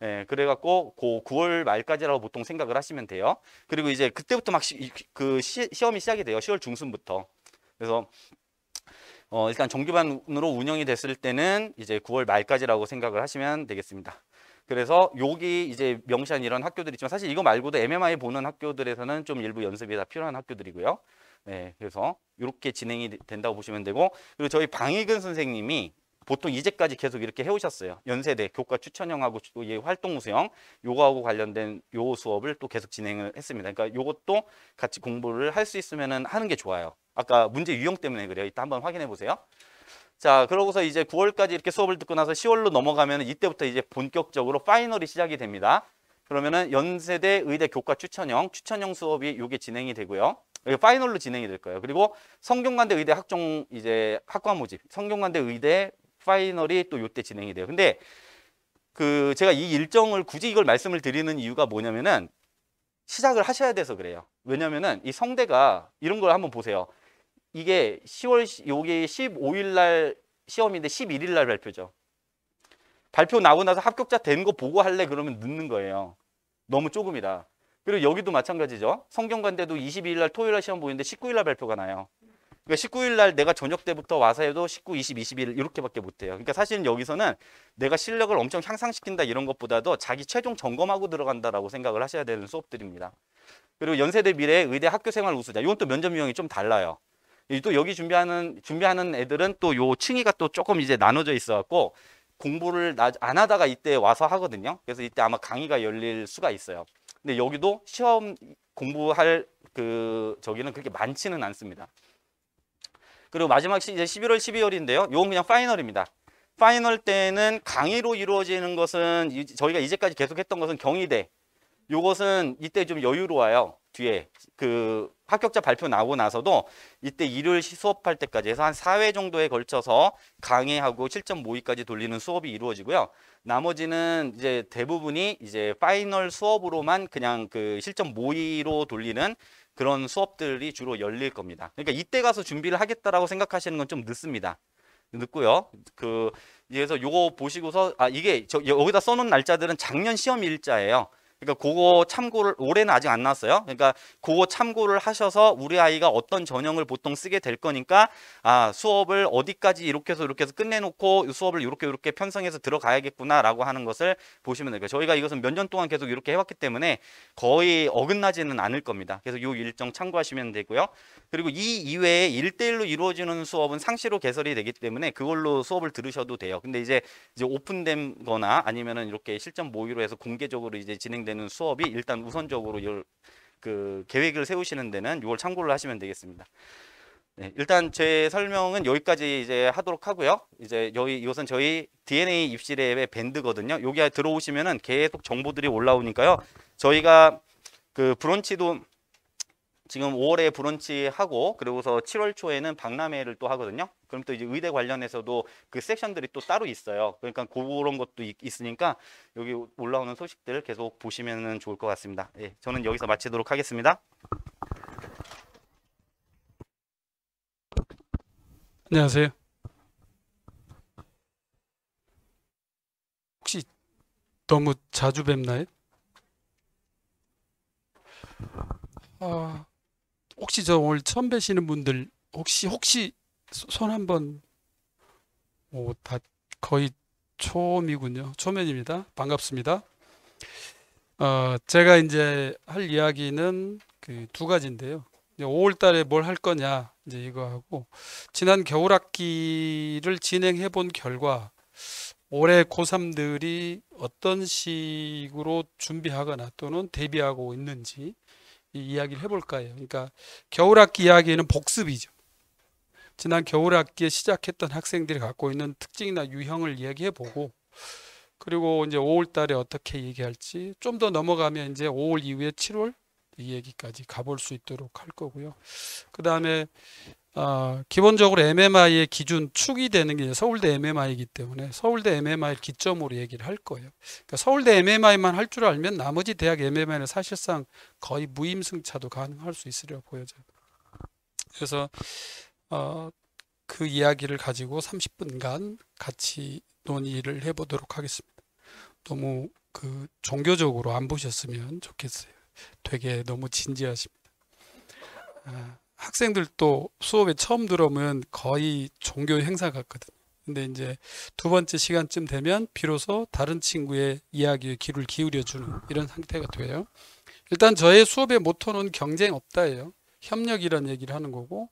예, 그래갖고 9월 말까지라고 보통 생각을 하시면 돼요. 그리고 이제 그때부터 막 시험이 시작이 돼요. 10월 중순부터. 그래서 일단 정규반으로 운영이 됐을 때는 이제 9월 말까지라고 생각을 하시면 되겠습니다. 그래서 여기 이제 명시한 이런 학교들이 있지만 사실 이거 말고도 MMI 보는 학교들에서는 좀 일부 연습이 다 필요한 학교들이고요. 네, 그래서 이렇게 진행이 된다고 보시면 되고 그리고 저희 방익은 선생님이 보통 이제까지 계속 이렇게 해오셨어요. 연세대 교과 추천형하고 활동 우수형 요거하고 관련된 요 수업을 또 계속 진행을 했습니다. 그러니까 요것도 같이 공부를 할 수 있으면 하는 게 좋아요. 아까 문제 유형 때문에 그래요. 이따 한번 확인해 보세요. 자, 그러고서 이제 9월까지 이렇게 수업을 듣고 나서 10월로 넘어가면 이때부터 이제 본격적으로 파이널이 시작이 됩니다. 그러면은 연세대 의대 교과 추천형 수업이 요게 진행이 되고요. 파이널로 진행이 될 거예요. 그리고 성균관대 의대 학과 모집, 성균관대 의대 파이널이 또 요때 진행이 돼요. 근데 제가 이 일정을 굳이 이걸 말씀을 드리는 이유가 뭐냐면은 시작을 하셔야 돼서 그래요. 왜냐면은 이 성대가 이런 걸 한번 보세요. 이게 요게 15일 날 시험인데 11일 날 발표죠. 발표 나고 나서 합격자 된 거 보고 할래 그러면 늦는 거예요. 너무 조금이다. 그리고 여기도 마찬가지죠. 성균관대도 22일 날 토요일 날 시험 보이는데 19일 날 발표가 나요. 그러니까 19일 날 내가 저녁 때부터 와서 해도 19, 20, 21 이렇게밖에 못 해요. 그러니까 사실은 여기서는 내가 실력을 엄청 향상시킨다 이런 것보다도 자기 최종 점검하고 들어간다라고 생각을 하셔야 되는 수업들입니다. 그리고 연세대 미래 의대 학교생활 우수자 이건 또 면접 유형이 좀 달라요. 또 여기 준비하는 애들은 또 요 층위가 또 조금 이제 나눠져 있어 갖고 공부를 안 하다가 이때 와서 하거든요. 그래서 이때 아마 강의가 열릴 수가 있어요. 근데 여기도 시험 공부할 저기는 그렇게 많지는 않습니다. 그리고 마지막 이제 11월, 12월인데요. 요건 그냥 파이널입니다. 파이널 때는 강의로 이루어지는 것은 저희가 이제까지 계속했던 것은 경희대. 요것은 이때 좀 여유로워요. 뒤에 합격자 발표 나오고 나서도 이때 일요일 수업할 때까지 해서 한 4회 정도에 걸쳐서 강의하고 실전 모의까지 돌리는 수업이 이루어지고요. 나머지는 이제 대부분이 이제 파이널 수업으로만 그냥 실전 모의로 돌리는 그런 수업들이 주로 열릴 겁니다. 그러니까 이때 가서 준비를 하겠다라고 생각하시는 건 좀 늦습니다. 늦고요. 그래서 요거 보시고서 이게 여기다 써놓은 날짜들은 작년 시험 일자예요. 그러니까 그거 참고를 올해는 아직 안 나왔어요. 그러니까 그거 참고를 하셔서 우리 아이가 어떤 전형을 보통 쓰게 될 거니까 수업을 어디까지 이렇게 해서 끝내놓고 수업을 이렇게 편성해서 들어가야겠구나라고 하는 것을 보시면 돼요. 저희가 이것은 몇 년 동안 계속 이렇게 해왔기 때문에 거의 어긋나지는 않을 겁니다. 그래서 이 일정 참고하시면 되고요. 그리고 이 이외에 1대1로 이루어지는 수업은 상시로 개설이 되기 때문에 그걸로 수업을 들으셔도 돼요. 근데 이제 오픈된 거나 아니면은 이렇게 실전 모의로 해서 공개적으로 이제 진행되는 수업이 일단 우선적으로 계획을 세우시는 데는 이걸 참고를 하시면 되겠습니다. 네, 일단 제 설명은 여기까지 이제 하도록 하고요. 이제 이것은 저희 DNA 입시랩의 밴드거든요. 여기 들어오시면은 계속 정보들이 올라오니까요. 저희가 브런치도 지금 5월에 브런치 하고 그리고서 7월 초에는 박람회를 또 하거든요. 그럼 또 이제 의대 관련해서도 섹션들이 또 따로 있어요. 그러니까 그런 것도 있으니까 여기 올라오는 소식들 계속 보시면 좋을 것 같습니다. 예, 저는 여기서 마치도록 하겠습니다. 안녕하세요. 혹시 너무 자주 뵙나요? 혹시 저 오늘 처음 뵈시는 분들 혹시 손 한번 다 거의 초미군요. 초면입니다. 반갑습니다. 제가 이제 할 이야기는 그 두 가지인데요. 5월 달에 뭘 할 거냐 이제 이거 하고 지난 겨울 학기를 진행해 본 결과 올해 고3들이 어떤 식으로 준비하거나 또는 대비하고 있는지 이 이야기를 해볼까 해요. 그러니까 겨울 학기 이야기는 복습이죠. 지난 겨울 학기에 시작했던 학생들이 갖고 있는 특징이나 유형을 이야기해 보고 그리고 이제 5월 달에 어떻게 얘기할지 좀 더 넘어가면 이제 5월 이후에 7월 이 얘기까지 가볼 수 있도록 할 거고요. 그 다음에 기본적으로 MMI의 기준 축이 되는 게 서울대 MMI이기 때문에 서울대 MMI를 기점으로 얘기를 할 거예요. 그러니까 서울대 MMI만 할 줄 알면 나머지 대학 MMI는 사실상 거의 무임승차도 가능할 수 있으려 보여져요. 그래서 그 이야기를 가지고 30분간 같이 논의를 해보도록 하겠습니다. 너무 그 종교적으로 안 보셨으면 좋겠어요. 되게 너무 진지하십니다. 학생들도 수업에 처음 들어오면 거의 종교 행사 같거든요. 근데 이제 두 번째 시간쯤 되면 비로소 다른 친구의 이야기에 귀를 기울여주는 이런 상태가 돼요. 일단 저의 수업의 모토는 경쟁 없다예요. 협력이란 얘기를 하는 거고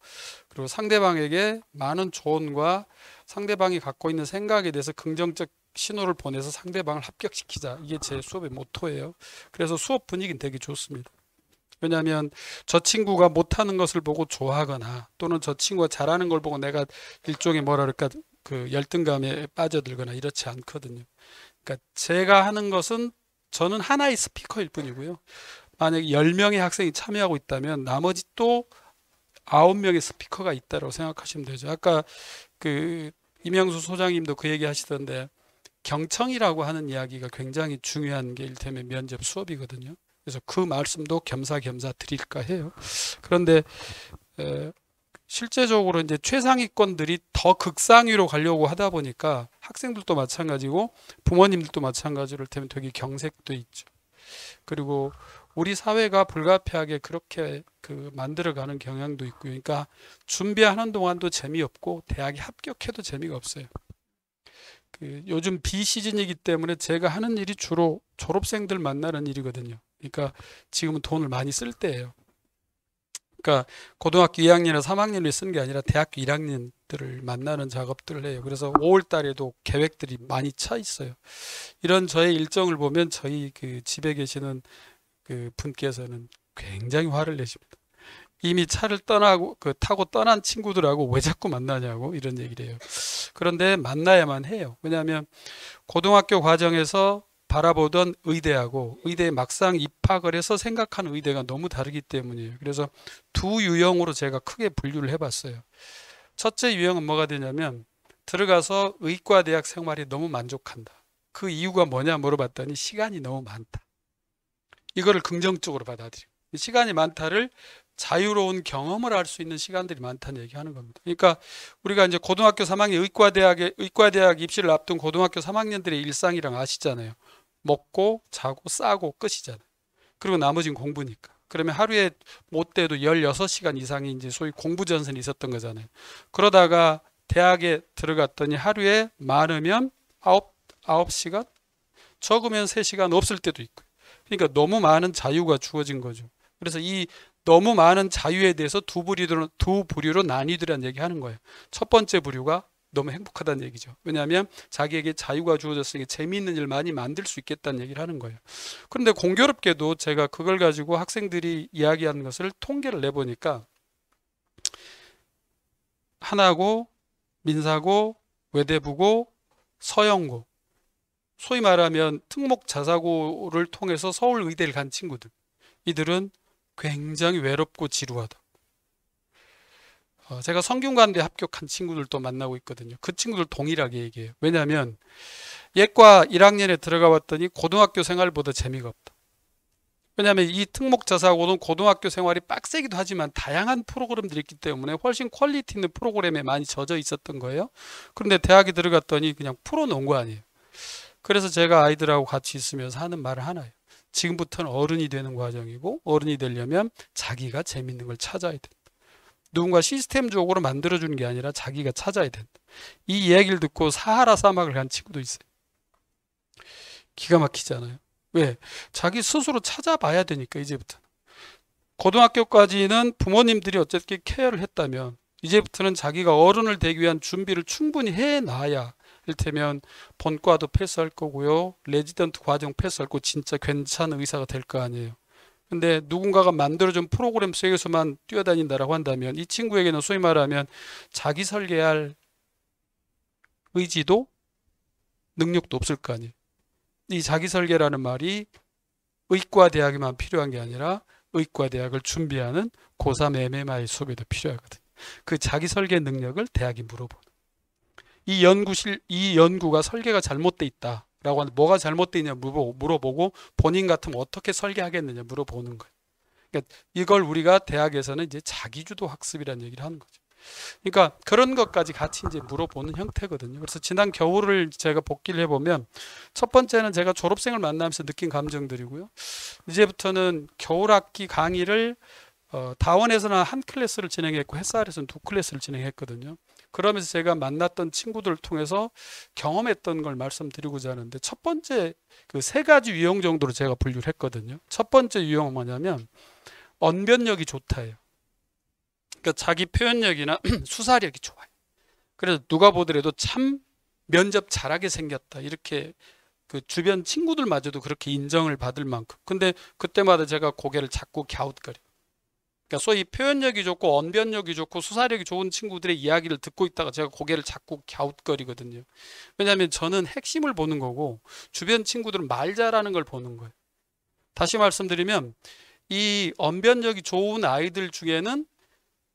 그리고 상대방에게 많은 조언과 상대방이 갖고 있는 생각에 대해서 긍정적 신호를 보내서 상대방을 합격시키자. 이게 제 수업의 모토예요. 그래서 수업 분위기는 되게 좋습니다. 왜냐하면 저 친구가 못하는 것을 보고 좋아하거나 또는 저 친구가 잘하는 걸 보고 내가 일종의 뭐랄까 그 열등감에 빠져들거나 이렇지 않거든요. 그러니까 제가 하는 것은 저는 하나의 스피커일 뿐이고요. 만약에 10명의 학생이 참여하고 있다면 나머지 또 9명의 스피커가 있다고 생각하시면 되죠. 아까 그 이명수 소장님도 그 얘기 하시던데 경청이라고 하는 이야기가 굉장히 중요한 게 일테면 면접 수업이거든요. 그래서 그 말씀도 겸사겸사 드릴까 해요. 그런데 실제적으로 이제 최상위권들이 더 극상위로 가려고 하다 보니까 학생들도 마찬가지고 부모님들도 마찬가지로 일테면 되게 경색도 있죠. 그리고 우리 사회가 불가피하게 그렇게 그 만들어가는 경향도 있고요. 그러니까 준비하는 동안도 재미없고 대학에 합격해도 재미가 없어요. 그 요즘 비시즌이기 때문에 제가 하는 일이 주로 졸업생들 만나는 일이거든요. 그러니까 지금은 돈을 많이 쓸 때예요. 그러니까 고등학교 2학년이나 3학년을 쓴 게 아니라 대학교 1학년들을 만나는 작업들을 해요. 그래서 5월 달에도 계획들이 많이 차 있어요. 이런 저의 일정을 보면 저희 그 집에 계시는 그 분께서는 굉장히 화를 내십니다. 이미 차를 타고 떠난 친구들하고 왜 자꾸 만나냐고 이런 얘기를 해요. 그런데 만나야만 해요. 왜냐하면 고등학교 과정에서 바라보던 의대하고 의대에 막상 입학을 해서 생각하는 의대가 너무 다르기 때문이에요. 그래서 두 유형으로 제가 크게 분류를 해봤어요. 첫째 유형은 뭐가 되냐면 들어가서 의과대학 생활이 너무 만족한다. 그 이유가 뭐냐 물어봤더니 시간이 너무 많다. 이거를 긍정적으로 받아들이고 시간이 많다를 자유로운 경험을 할 수 있는 시간들이 많다는 얘기하는 겁니다. 그러니까 우리가 이제 고등학교 3학년 의과대학 입시를 앞둔 고등학교 3학년들의 일상이랑 아시잖아요. 먹고 자고 싸고 끝이잖아요. 그리고 나머지는 공부니까. 그러면 하루에 못돼도 16시간 이상이 이제 소위 공부 전선이 있었던 거잖아요. 그러다가 대학에 들어갔더니 하루에 많으면 9시간, 적으면 3시간 없을 때도 있고요. 그러니까 너무 많은 자유가 주어진 거죠. 그래서 이 너무 많은 자유에 대해서 두 부류로 나뉘더란 얘기하는 거예요. 첫 번째 부류가 너무 행복하다는 얘기죠. 왜냐하면 자기에게 자유가 주어졌으니까 재미있는 일 많이 만들 수 있겠다는 얘기를 하는 거예요. 그런데 공교롭게도 제가 그걸 가지고 학생들이 이야기하는 것을 통계를 내보니까 하나고, 민사고, 외대부고, 서영고 소위 말하면 특목 자사고를 통해서 서울의대를 간 친구들 이들은 굉장히 외롭고 지루하다. 제가 성균관대 합격한 친구들도 만나고 있거든요. 그 친구들 동일하게 얘기해요. 왜냐하면 예과 1학년에 들어가 봤더니 고등학교 생활보다 재미가 없다. 왜냐하면 이 특목자사고는 고등학교 생활이 빡세기도 하지만 다양한 프로그램들이 있기 때문에 훨씬 퀄리티 있는 프로그램에 많이 젖어 있었던 거예요. 그런데 대학에 들어갔더니 그냥 풀어놓은 거 아니에요. 그래서 제가 아이들하고 같이 있으면서 하는 말을 하나요. 지금부터는 어른이 되는 과정이고 어른이 되려면 자기가 재밌는 걸 찾아야 된다. 누군가 시스템적으로 만들어주는 게 아니라 자기가 찾아야 된다. 이 이야기를 듣고 사하라 사막을 간 친구도 있어요. 기가 막히잖아요. 왜? 자기 스스로 찾아봐야 되니까 이제부터. 고등학교까지는 부모님들이 어쨌든 케어를 했다면 이제부터는 자기가 어른을 되기 위한 준비를 충분히 해놔야 이를테면 본과도 패스할 거고요. 레지던트 과정 패스할 거 진짜 괜찮은 의사가 될 거 아니에요. 근데 누군가가 만들어준 프로그램 속에서만 뛰어다닌다라고 한다면 이 친구에게는 소위 말하면 자기 설계할 의지도 능력도 없을 거 아니에요. 이 자기 설계라는 말이 의과대학에만 필요한 게 아니라 의과대학을 준비하는 고3 MMI 수업에도 필요하거든요. 그 자기 설계 능력을 대학이 물어보는. 이 연구가 설계가 잘못돼 있다라고 하는데 뭐가 잘못돼 있냐 물어보고 본인 같으면 어떻게 설계하겠느냐 물어보는 거예요. 그러니까 이걸 우리가 대학에서는 이제 자기주도 학습이라는 얘기를 하는 거죠. 그러니까 그런 것까지 같이 이제 물어보는 형태거든요. 그래서 지난 겨울을 제가 복기를 해보면 첫 번째는 제가 졸업생을 만나면서 느낀 감정들이고요. 이제부터는 겨울 학기 강의를 다원에서는 한 클래스를 진행했고 햇살에서는 두 클래스를 진행했거든요. 그러면서 제가 만났던 친구들을 통해서 경험했던 걸 말씀드리고자 하는데 첫 번째 그 세 가지 유형 정도로 제가 분류를 했거든요. 첫 번째 유형은 뭐냐면 언변력이 좋다예요. 그러니까 자기 표현력이나 수사력이 좋아요. 그래서 누가 보더라도 참 면접 잘하게 생겼다. 이렇게 그 주변 친구들마저도 그렇게 인정을 받을 만큼. 근데 그때마다 제가 고개를 자꾸 갸웃거려요. 그러니까 소위 표현력이 좋고 언변력이 좋고 수사력이 좋은 친구들의 이야기를 듣고 있다가 제가 고개를 자꾸 갸웃거리거든요. 왜냐하면 저는 핵심을 보는 거고 주변 친구들은 말 잘하는 걸 보는 거예요. 다시 말씀드리면 이 언변력이 좋은 아이들 중에는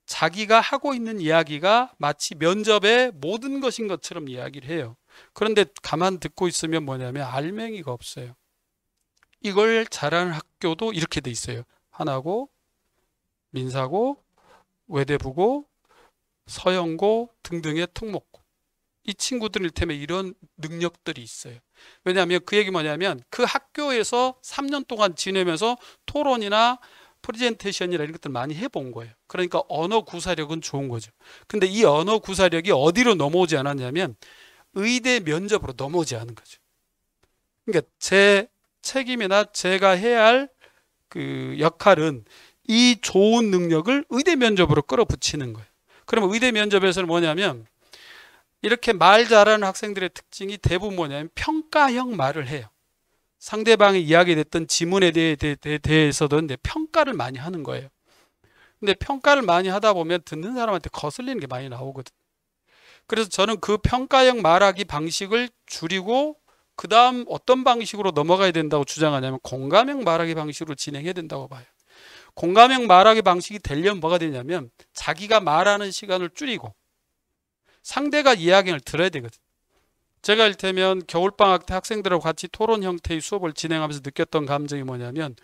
자기가 하고 있는 이야기가 마치 면접의 모든 것인 것처럼 이야기를 해요. 그런데 가만 듣고 있으면 뭐냐면 알맹이가 없어요. 이걸 잘하는 학교도 이렇게 돼 있어요. 하나고, 민사고, 외대부고, 서영고 등등의 특목고. 이 친구들 일테면 이런 능력들이 있어요. 왜냐하면 그 얘기 뭐냐면 그 학교에서 3년 동안 지내면서 토론이나 프레젠테이션이나 이런 것들 많이 해본 거예요. 그러니까 언어 구사력은 좋은 거죠. 근데 이 언어 구사력이 어디로 넘어오지 않았냐면 의대 면접으로 넘어오지 않은 거죠. 그러니까 제 책임이나 제가 해야 할 그 역할은 이 좋은 능력을 의대 면접으로 끌어붙이는 거예요. 그러면 의대 면접에서는 뭐냐면 이렇게 말 잘하는 학생들의 특징이 대부분 뭐냐면 평가형 말을 해요. 상대방이 이야기됐던 지문에 대해서도 평가를 많이 하는 거예요. 근데 평가를 많이 하다 보면 듣는 사람한테 거슬리는 게 많이 나오거든요. 그래서 저는 그 평가형 말하기 방식을 줄이고 그 다음 어떤 방식으로 넘어가야 된다고 주장하냐면 공감형 말하기 방식으로 진행해야 된다고 봐요. 공감형 말하기 방식이 되려면 뭐가 되냐면 자기가 말하는 시간을 줄이고 상대가 이야기를 들어야 되거든요. 제가 이를테면 겨울방학 때 학생들하고 같이 토론 형태의 수업을 진행하면서 느꼈던 감정이 뭐냐면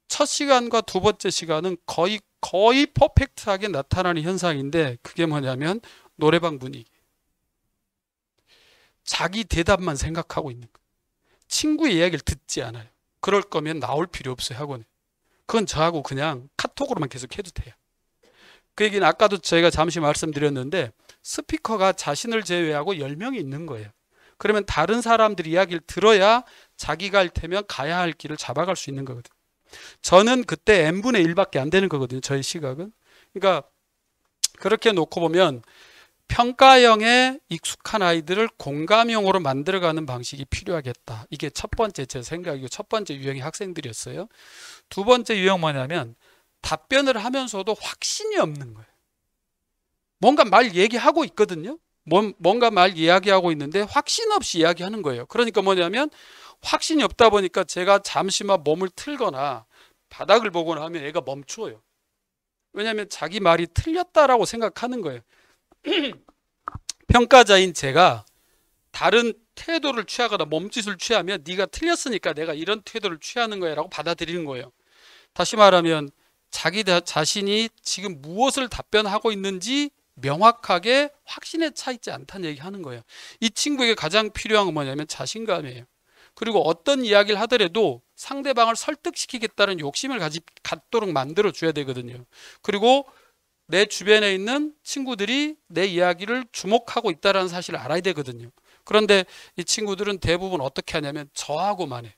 첫 시간과 두 번째 시간은 거의 퍼펙트하게 나타나는 현상인데 그게 뭐냐면 노래방 분위기. 자기 대답만 생각하고 있는 거예요. 친구의 이야기를 듣지 않아요. 그럴 거면 나올 필요 없어요, 학원에. 그건 저하고 그냥 카톡으로만 계속 해도 돼요. 그 얘기는 아까도 저희가 잠시 말씀드렸는데 스피커가 자신을 제외하고 10명이 있는 거예요. 그러면 다른 사람들이 이야기를 들어야 자기가 이를테면 가야 할 길을 잡아갈 수 있는 거거든요. 저는 그때 n분의 1밖에 안 되는 거거든요. 저의 시각은. 그러니까 그렇게 놓고 보면 평가형에 익숙한 아이들을 공감형으로 만들어가는 방식이 필요하겠다. 이게 첫 번째 제 생각이고 첫 번째 유형의 학생들이었어요. 두 번째 유형 뭐냐면 답변을 하면서도 확신이 없는 거예요. 뭔가 말 얘기하고 있거든요. 뭔가 말 이야기하고 있는데 확신 없이 이야기하는 거예요. 그러니까 뭐냐면 확신이 없다 보니까 제가 잠시만 몸을 틀거나 바닥을 보거나 하면 애가 멈춰요. 왜냐하면 자기 말이 틀렸다라고 생각하는 거예요. 평가자인 제가 다른 태도를 취하거나 몸짓을 취하면 네가 틀렸으니까 내가 이런 태도를 취하는 거야 라고 받아들이는 거예요. 다시 말하면 자기 자신이 지금 무엇을 답변하고 있는지 명확하게 확신에 차 있지 않다는 얘기 하는 거예요. 이 친구에게 가장 필요한 건 뭐냐면 자신감이에요. 그리고 어떤 이야기를 하더라도 상대방을 설득시키겠다는 욕심을 갖도록 만들어 줘야 되거든요. 그리고 내 주변에 있는 친구들이 내 이야기를 주목하고 있다는 사실을 알아야 되거든요. 그런데 이 친구들은 대부분 어떻게 하냐면 저하고만 해.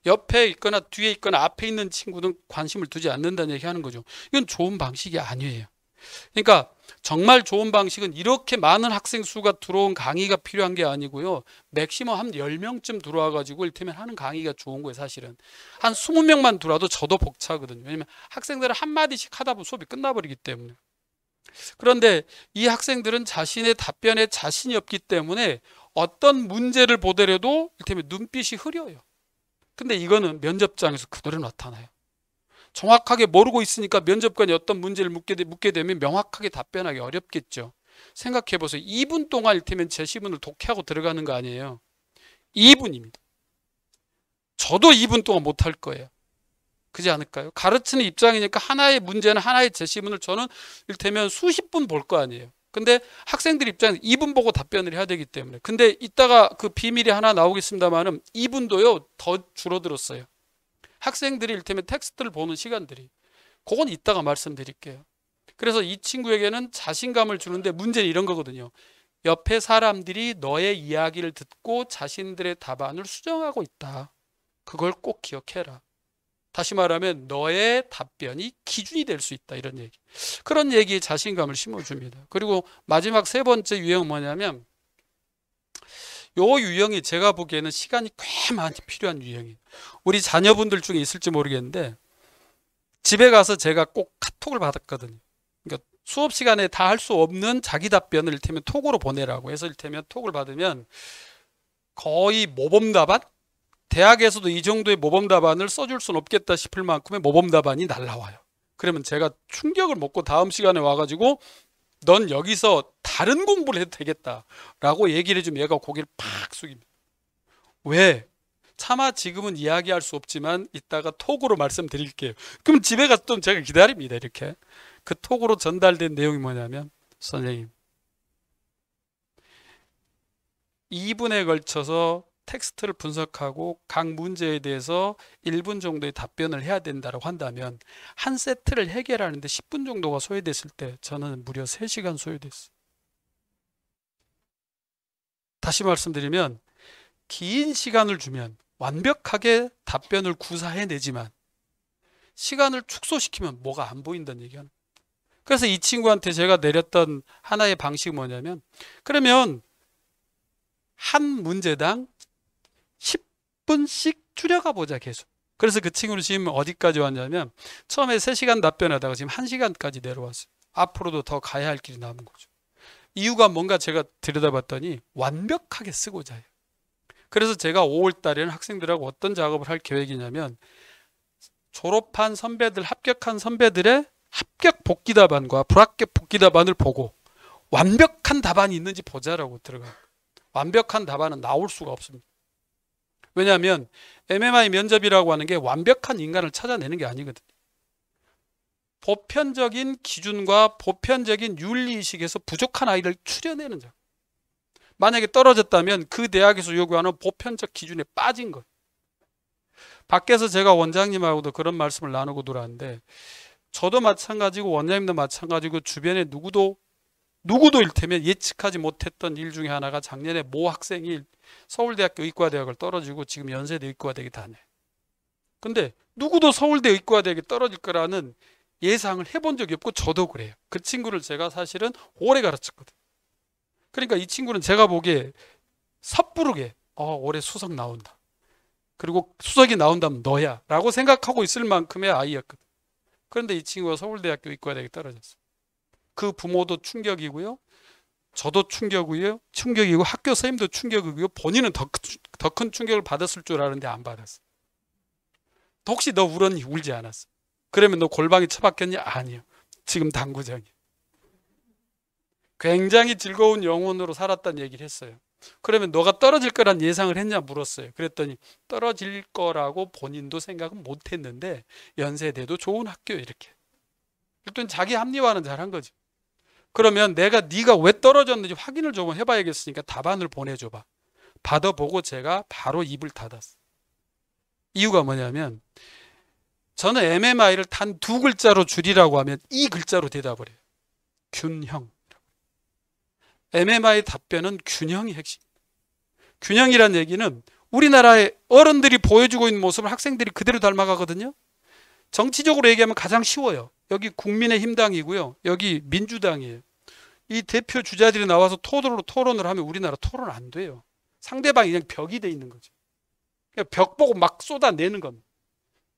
옆에 있거나 뒤에 있거나 앞에 있는 친구는 관심을 두지 않는다는 얘기 하는 거죠. 이건 좋은 방식이 아니에요. 그러니까 정말 좋은 방식은 이렇게 많은 학생 수가 들어온 강의가 필요한 게 아니고요. 맥시멈 한 10명쯤 들어와 가지고 일테면 하는 강의가 좋은 거예요. 사실은 한 20명만 들어와도 저도 벅차거든요. 왜냐면 학생들은 한마디씩 하다 보면 수업이 끝나버리기 때문에. 그런데 이 학생들은 자신의 답변에 자신이 없기 때문에 어떤 문제를 보더라도 일테면 눈빛이 흐려요. 근데 이거는 면접장에서 그대로 나타나요. 정확하게 모르고 있으니까 면접관이 어떤 문제를 묻게 되면 명확하게 답변하기 어렵겠죠. 생각해 보세요. 2분 동안 일테면 제시문을 독해하고 들어가는 거 아니에요. 2분입니다. 저도 2분 동안 못 할 거예요. 그렇지 않을까요? 가르치는 입장이니까 하나의 문제는 하나의 제시문을 저는 일테면 수십 분 볼 거 아니에요. 근데 학생들 입장에서 2분 보고 답변을 해야 되기 때문에. 근데 이따가 그 비밀이 하나 나오겠습니다만은 2분도요 더 줄어들었어요. 학생들이 일테면 텍스트를 보는 시간들이. 그건 이따가 말씀드릴게요. 그래서 이 친구에게는 자신감을 주는데 문제는 이런 거거든요. 옆에 사람들이 너의 이야기를 듣고 자신들의 답안을 수정하고 있다. 그걸 꼭 기억해라. 다시 말하면 너의 답변이 기준이 될 수 있다. 이런 얘기. 그런 얘기에 자신감을 심어줍니다. 그리고 마지막 세 번째 유형은 뭐냐면 요 유형이 제가 보기에는 시간이 꽤 많이 필요한 유형이에요. 우리 자녀분들 중에 있을지 모르겠는데 집에 가서 제가 꼭 카톡을 받았거든요. 그러니까 수업 시간에 다 할 수 없는 자기 답변을 일테면 톡으로 보내라고 해서 일테면 톡을 받으면 거의 모범 답안? 대학에서도 이 정도의 모범 답안을 써줄 수는 없겠다 싶을 만큼의 모범 답안이 날라와요. 그러면 제가 충격을 먹고 다음 시간에 와가지고 넌 여기서 다른 공부를 해도 되겠다라고 얘기를 해주면 얘가 고개를 팍 숙입니다. 왜? 차마 지금은 이야기할 수 없지만 이따가 톡으로 말씀드릴게요. 그럼 집에 가서 좀 제가 기다립니다. 이렇게. 그 톡으로 전달된 내용이 뭐냐면 선생님 2분에 걸쳐서 텍스트를 분석하고 각 문제에 대해서 1분 정도의 답변을 해야 된다고 한다면 한 세트를 해결하는데 10분 정도가 소요됐을 때 저는 무려 3시간 소요됐어요. 다시 말씀드리면 긴 시간을 주면 완벽하게 답변을 구사해내지만 시간을 축소시키면 뭐가 안 보인다는 얘기하는 거예요. 그래서 이 친구한테 제가 내렸던 하나의 방식이 뭐냐면 그러면 한 문제당 10분씩 줄여가 보자 계속. 그래서 그 친구는 지금 어디까지 왔냐면 처음에 3시간 답변하다가 지금 1시간까지 내려왔어요. 앞으로도 더 가야 할 길이 남은 거죠. 이유가 뭔가 제가 들여다봤더니 완벽하게 쓰고자 해요. 그래서 제가 5월 달에는 학생들하고 어떤 작업을 할 계획이냐면 졸업한 선배들, 합격한 선배들의 합격 복귀 답안과 불합격 복귀 답안을 보고 완벽한 답안이 있는지 보자라고 들어가요. 완벽한 답안은 나올 수가 없습니다. 왜냐하면 MMI 면접이라고 하는 게 완벽한 인간을 찾아내는 게 아니거든요. 보편적인 기준과 보편적인 윤리의식에서 부족한 아이를 추려내는 작업. 만약에 떨어졌다면 그 대학에서 요구하는 보편적 기준에 빠진 것. 밖에서 제가 원장님하고도 그런 말씀을 나누고 들어왔는데 저도 마찬가지고 원장님도 마찬가지고 주변에 누구도 일테면 예측하지 못했던 일 중에 하나가 작년에 모 학생이 서울대학교 의과대학을 떨어지고 지금 연세대 의과대학에 다녀요. 근데 누구도 서울대 의과대학에 떨어질 거라는 예상을 해본 적이 없고 저도 그래요. 그 친구를 제가 사실은 오래 가르쳤거든요. 그러니까 이 친구는 제가 보기에 섣부르게 올해 수석 나온다. 그리고 수석이 나온다면 너야 라고 생각하고 있을 만큼의 아이였거든요. 그런데 이 친구가 서울대학교 의과대학에 떨어졌어요. 그 부모도 충격이고요. 저도 충격이고 학교 선생님도 충격이고요. 본인은 더 큰 충격을 받았을 줄 알았는데 안 받았어. 혹시 너 울었니? 울지 않았어. 그러면 너 골방에 처박혔니? 아니요. 지금 당구장이야. 굉장히 즐거운 영혼으로 살았다는 얘기를 했어요. 그러면 너가 떨어질 거란 예상을 했냐 물었어요. 그랬더니 떨어질 거라고 본인도 생각은 못했는데 연세대도 좋은 학교 이렇게. 일단 자기 합리화는 잘한 거지. 그러면 네가 왜 떨어졌는지 확인을 좀 해봐야겠으니까 답안을 보내줘봐. 받아보고 제가 바로 입을 닫았어요. 이유가 뭐냐면 저는 MMI를 단 두 글자로 줄이라고 하면 이 글자로 대답을 해요. 균형. MMI의 답변은 균형이 핵심. 균형이란 얘기는 우리나라의 어른들이 보여주고 있는 모습을 학생들이 그대로 닮아가거든요. 정치적으로 얘기하면 가장 쉬워요. 여기 국민의힘당이고요. 여기 민주당이에요. 이 대표 주자들이 나와서 토론을 하면 우리나라 토론 안 돼요. 상대방이 그냥 벽이 돼 있는 거죠. 그냥 벽 보고 막 쏟아내는 겁니다.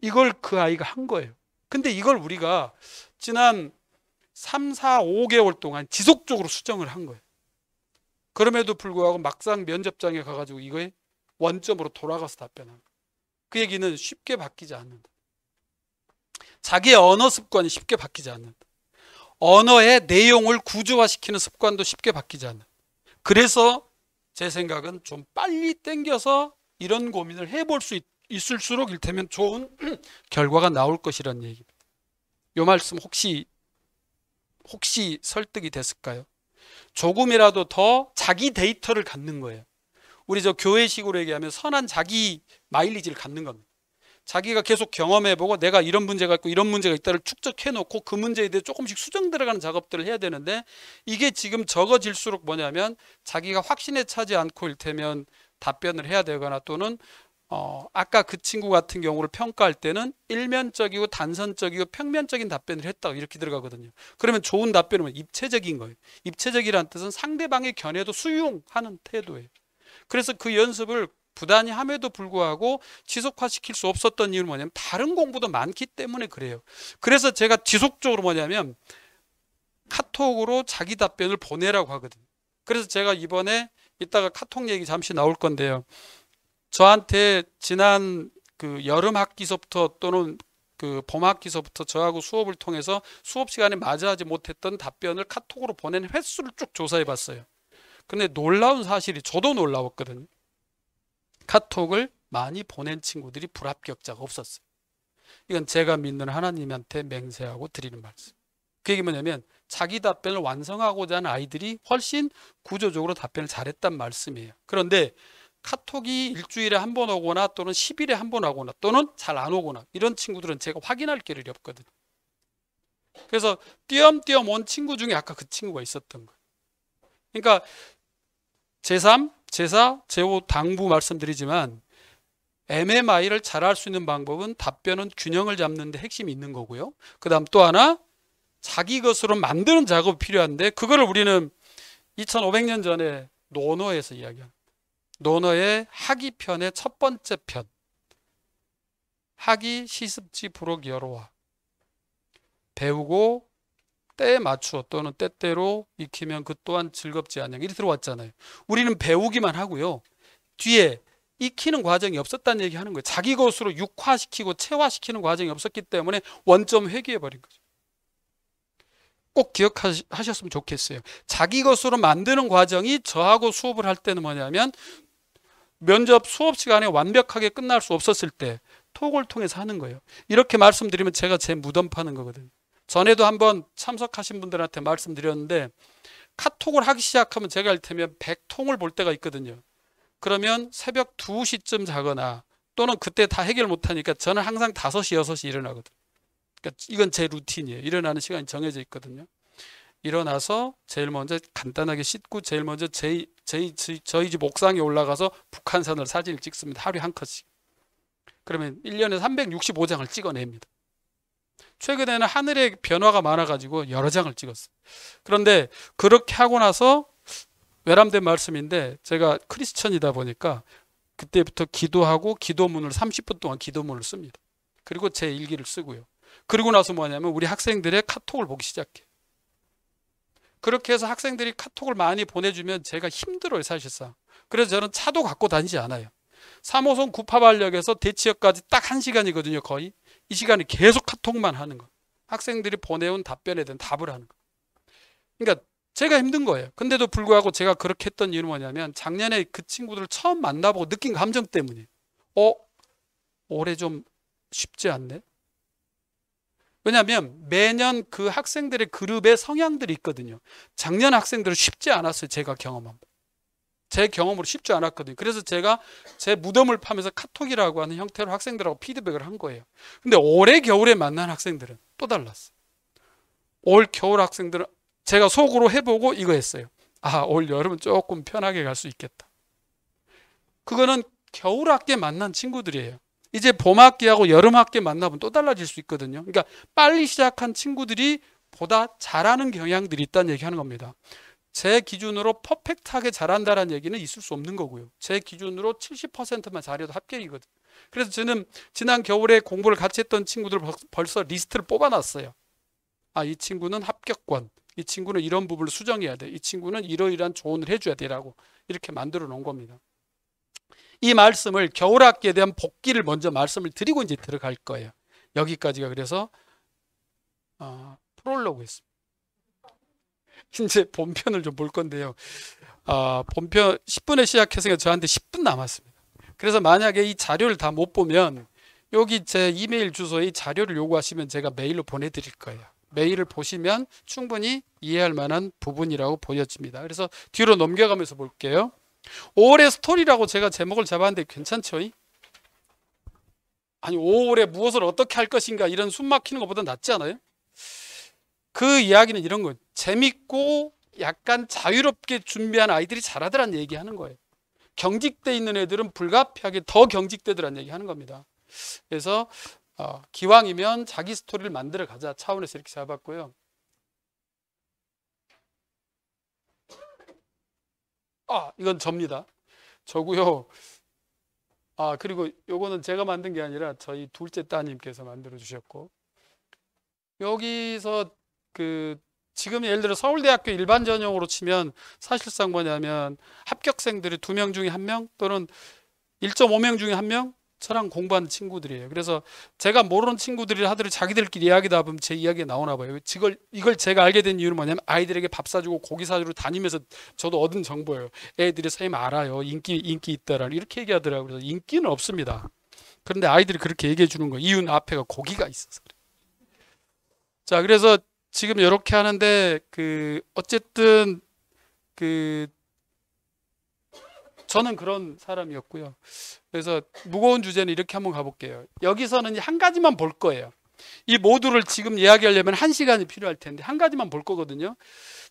이걸 그 아이가 한 거예요. 근데 이걸 우리가 지난 3, 4, 5개월 동안 지속적으로 수정을 한 거예요. 그럼에도 불구하고 막상 면접장에 가가지고 이거에 원점으로 돌아가서 답변한 거예요. 그 얘기는 쉽게 바뀌지 않는다. 자기의 언어 습관이 쉽게 바뀌지 않는다. 언어의 내용을 구조화시키는 습관도 쉽게 바뀌지 않는다. 그래서 제 생각은 좀 빨리 당겨서 이런 고민을 해볼 수 있을수록 일테면 좋은 결과가 나올 것이라는 얘기입니다. 이 말씀 혹시 설득이 됐을까요? 조금이라도 더 자기 데이터를 갖는 거예요. 우리 저 교회식으로 얘기하면 선한 자기 마일리지를 갖는 겁니다. 자기가 계속 경험해보고 내가 이런 문제가 있고 이런 문제가 있다를 축적해놓고 그 문제에 대해 조금씩 수정 들어가는 작업들을 해야 되는데 이게 지금 적어질수록 뭐냐면 자기가 확신에 차지 않고 일테면 답변을 해야 되거나 또는 아까 그 친구 같은 경우를 평가할 때는 일면적이고 단선적이고 평면적인 답변을 했다고 이렇게 들어가거든요. 그러면 좋은 답변은 입체적인 거예요. 입체적이라는 뜻은 상대방의 견해도 수용하는 태도예요. 그래서 그 연습을 부단히 함에도 불구하고 지속화시킬 수 없었던 이유는 뭐냐면 다른 공부도 많기 때문에 그래요. 그래서 제가 지속적으로 뭐냐면 카톡으로 자기 답변을 보내라고 하거든요. 그래서 제가 이번에 이따가 카톡 얘기 잠시 나올 건데요. 저한테 지난 그 여름 학기서부터 또는 그 봄 학기서부터 저하고 수업을 통해서 수업 시간에 맞이하지 못했던 답변을 카톡으로 보낸 횟수를 쭉 조사해 봤어요. 근데 놀라운 사실이 저도 놀라웠거든요. 카톡을 많이 보낸 친구들이 불합격자가 없었어요. 이건 제가 믿는 하나님한테 맹세하고 드리는 말씀. 그 얘기 뭐냐면 자기 답변을 완성하고자 하는 아이들이 훨씬 구조적으로 답변을 잘했단 말씀이에요. 그런데 카톡이 일주일에 한 번 오거나 또는 10일에 한 번 오거나 또는 잘 안 오거나 이런 친구들은 제가 확인할 기회가 없거든요. 그래서 띄엄띄엄 온 친구 중에 아까 그 친구가 있었던 거예요. 그러니까 제3, 제4, 제5 당부 말씀드리지만 MMI를 잘할 수 있는 방법은 답변은 균형을 잡는 데 핵심이 있는 거고요. 그 다음 또 하나 자기 것으로 만드는 작업이 필요한데 그거를 우리는 2500년 전에 논어에서 이야기합니다. 논어의 학이 편의 첫 번째 편. 학이 시습지 부록 여로와. 배우고 때에 맞추어 또는 때때로 익히면 그 또한 즐겁지 않냐. 이렇게 들어왔잖아요. 우리는 배우기만 하고요. 뒤에 익히는 과정이 없었다는 얘기 하는 거예요. 자기 것으로 육화시키고 체화시키는 과정이 없었기 때문에 원점 회귀해버린 거죠. 꼭 기억하셨으면 좋겠어요. 자기 것으로 만드는 과정이 저하고 수업을 할 때는 뭐냐면 면접 수업 시간에 완벽하게 끝날 수 없었을 때 톡을 통해서 하는 거예요. 이렇게 말씀드리면 제가 제 무덤 파는 거거든요. 전에도 한번 참석하신 분들한테 말씀드렸는데 카톡을 하기 시작하면 제가 이를테면 100통을 볼 때가 있거든요. 그러면 새벽 2시쯤 자거나 또는 그때 다 해결 못하니까 저는 항상 5시, 6시 일어나거든요. 그러니까 이건 제 루틴이에요. 일어나는 시간이 정해져 있거든요. 일어나서 제일 먼저 간단하게 씻고 제일 먼저 저희 집 옥상에 올라가서 북한산을 사진을 찍습니다. 하루에 한 컷씩. 그러면 1년에 365장을 찍어냅니다. 최근에는 하늘의 변화가 많아가지고 여러 장을 찍었어요. 그런데 그렇게 하고 나서 외람된 말씀인데 제가 크리스천이다 보니까 그때부터 기도하고 기도문을 30분 동안 기도문을 씁니다. 그리고 제 일기를 쓰고요. 그리고 나서 뭐냐면 우리 학생들의 카톡을 보기 시작해요. 그렇게 해서 학생들이 카톡을 많이 보내주면 제가 힘들어요, 사실상. 그래서 저는 차도 갖고 다니지 않아요. 3호선 구파발역에서 대치역까지 딱 1시간이거든요, 거의. 이 시간에 계속 카톡만 하는 거. 학생들이 보내온 답변에 대한 답을 하는 거. 그러니까 제가 힘든 거예요. 근데도 불구하고 제가 그렇게 했던 이유는 뭐냐면 작년에 그 친구들을 처음 만나보고 느낀 감정 때문이에요. 올해 좀 쉽지 않네. 왜냐하면 매년 그 학생들의 그룹의 성향들이 있거든요. 작년 학생들은 쉽지 않았어요. 제가 경험한 거. 제 경험으로 쉽지 않았거든요. 그래서 제가 제 무덤을 파면서 카톡이라고 하는 형태로 학생들하고 피드백을 한 거예요. 근데 올해 겨울에 만난 학생들은 또 달랐어요. 올 겨울 학생들은 제가 속으로 해보고 이거 했어요. 아, 올 여름은 조금 편하게 갈 수 있겠다. 그거는 겨울 학기에 만난 친구들이에요. 이제 봄 학기하고 여름 학기에 만나면 또 달라질 수 있거든요. 그러니까 빨리 시작한 친구들이 보다 잘하는 경향들이 있다는 얘기하는 겁니다. 제 기준으로 퍼펙트하게 잘한다는 얘기는 있을 수 없는 거고요. 제 기준으로 70%만 잘해도 합격이거든요. 그래서 저는 지난 겨울에 공부를 같이 했던 친구들 벌써 리스트를 뽑아놨어요. 아, 이 친구는 합격권, 이 친구는 이런 부분을 수정해야 돼, 이 친구는 이러이러한 조언을 해줘야 돼라고 이렇게 만들어 놓은 겁니다. 이 말씀을 겨울학기에 대한 복기를 먼저 말씀을 드리고 이제 들어갈 거예요. 여기까지가 그래서 프롤로그였습니다. 이제 본편을 좀 볼 건데요. 본편 10분에 시작해서 저한테 10분 남았습니다. 그래서 만약에 이 자료를 다 못 보면 여기 제 이메일 주소에 이 자료를 요구하시면 제가 메일로 보내드릴 거예요. 메일을 보시면 충분히 이해할 만한 부분이라고 보여집니다. 그래서 뒤로 넘겨가면서 볼게요. 5월의 스토리라고 제가 제목을 잡았는데 괜찮죠? 아니 5월에 무엇을 어떻게 할 것인가 이런 숨 막히는 것보다 낫지 않아요? 그 이야기는 이런 거예요. 재밌고 약간 자유롭게 준비한 아이들이 잘하더란 얘기하는 거예요. 경직돼 있는 애들은 불가피하게 더 경직되더란 얘기하는 겁니다. 그래서 기왕이면 자기 스토리를 만들어 가자 차원에서 이렇게 잡았고요. 이건 접니다. 저고요. 그리고 요거는 제가 만든 게 아니라 저희 둘째 따님께서 만들어 주셨고, 여기서 지금 예를 들어 서울대학교 일반 전형으로 치면 사실상 뭐냐면 합격생들이 2명 중에 1명 또는 1.5명 중에 1명 저랑 공부하는 친구들이에요. 그래서 제가 모르는 친구들이 하더라도 자기들끼리 이야기다 보면 제 이야기가 나오나 봐요. 이걸 제가 알게 된 이유는 뭐냐면 아이들에게 밥 사주고 고기 사주고 다니면서 저도 얻은 정보예요. 애들이 선생님 알아요. 인기 있다라 이렇게 얘기하더라고요. 그래서 인기는 없습니다. 그런데 아이들이 그렇게 얘기해 주는 거예요. 이유는 앞에가 고기가 있어서 그래요. 자, 그래서 지금 이렇게 하는데 어쨌든 저는 그런 사람이었고요. 그래서 무거운 주제는 이렇게 한번 가볼게요. 여기서는 한 가지만 볼 거예요. 이 모두를 지금 이야기하려면 1시간이 필요할 텐데 한 가지만 볼 거거든요.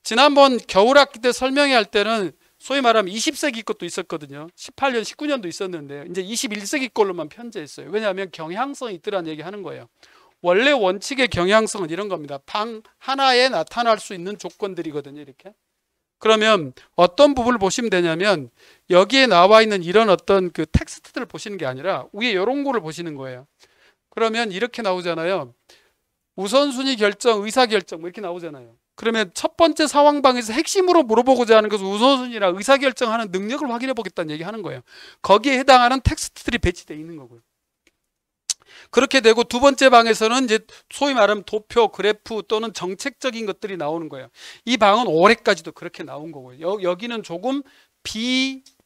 지난번 겨울학기 때 설명회 할 때는 소위 말하면 20세기 것도 있었거든요. 18년, 19년도 있었는데 이제 21세기 걸로만 편제했어요. 왜냐하면 경향성이 있더라는 얘기 하는 거예요. 원래 원칙의 경향성은 이런 겁니다. 방 하나에 나타날 수 있는 조건들이거든요. 이렇게. 그러면 어떤 부분을 보시면 되냐면 여기에 나와 있는 이런 어떤 텍스트들을 보시는 게 아니라 위에 이런 거를 보시는 거예요. 그러면 이렇게 나오잖아요. 우선순위 결정, 의사결정 뭐 이렇게 나오잖아요. 그러면 첫 번째 상황방에서 핵심으로 물어보고자 하는 것은 우선순위나 의사결정하는 능력을 확인해 보겠다는 얘기하는 거예요. 거기에 해당하는 텍스트들이 배치되어 있는 거고요. 그렇게 되고 두 번째 방에서는 이제 소위 말하면 도표, 그래프 또는 정책적인 것들이 나오는 거예요. 이 방은 올해까지도 그렇게 나온 거고요. 여기는 조금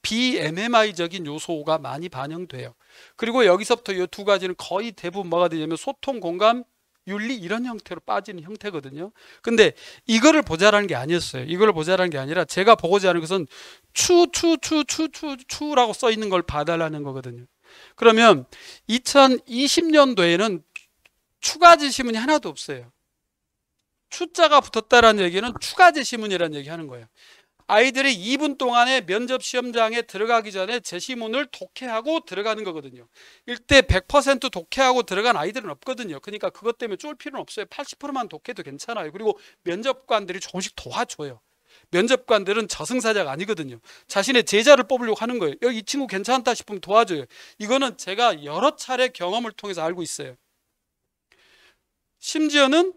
BMMI적인 요소가 많이 반영돼요. 그리고 여기서부터 이 두 가지는 거의 대부분 뭐가 되냐면 소통, 공감, 윤리 이런 형태로 빠지는 형태거든요. 근데 이거를 보자라는 게 아니었어요. 이거를 보자라는 게 아니라 제가 보고자 하는 것은 추라고 써 있는 걸 봐달라는 거거든요. 그러면 2020년도에는 추가 지시문이 하나도 없어요. 추자가 붙었다라는 얘기는 추가 지시문이라는 얘기 하는 거예요. 아이들이 2분 동안에 면접 시험장에 들어가기 전에 제시문을 독해하고 들어가는 거거든요. 일대 100% 독해하고 들어간 아이들은 없거든요. 그러니까 그것 때문에 쫄 필요는 없어요. 80%만 독해도 괜찮아요. 그리고 면접관들이 조금씩 도와줘요. 면접관들은 저승사자가 아니거든요. 자신의 제자를 뽑으려고 하는 거예요. 여기 이 친구 괜찮다 싶으면 도와줘요. 이거는 제가 여러 차례 경험을 통해서 알고 있어요. 심지어는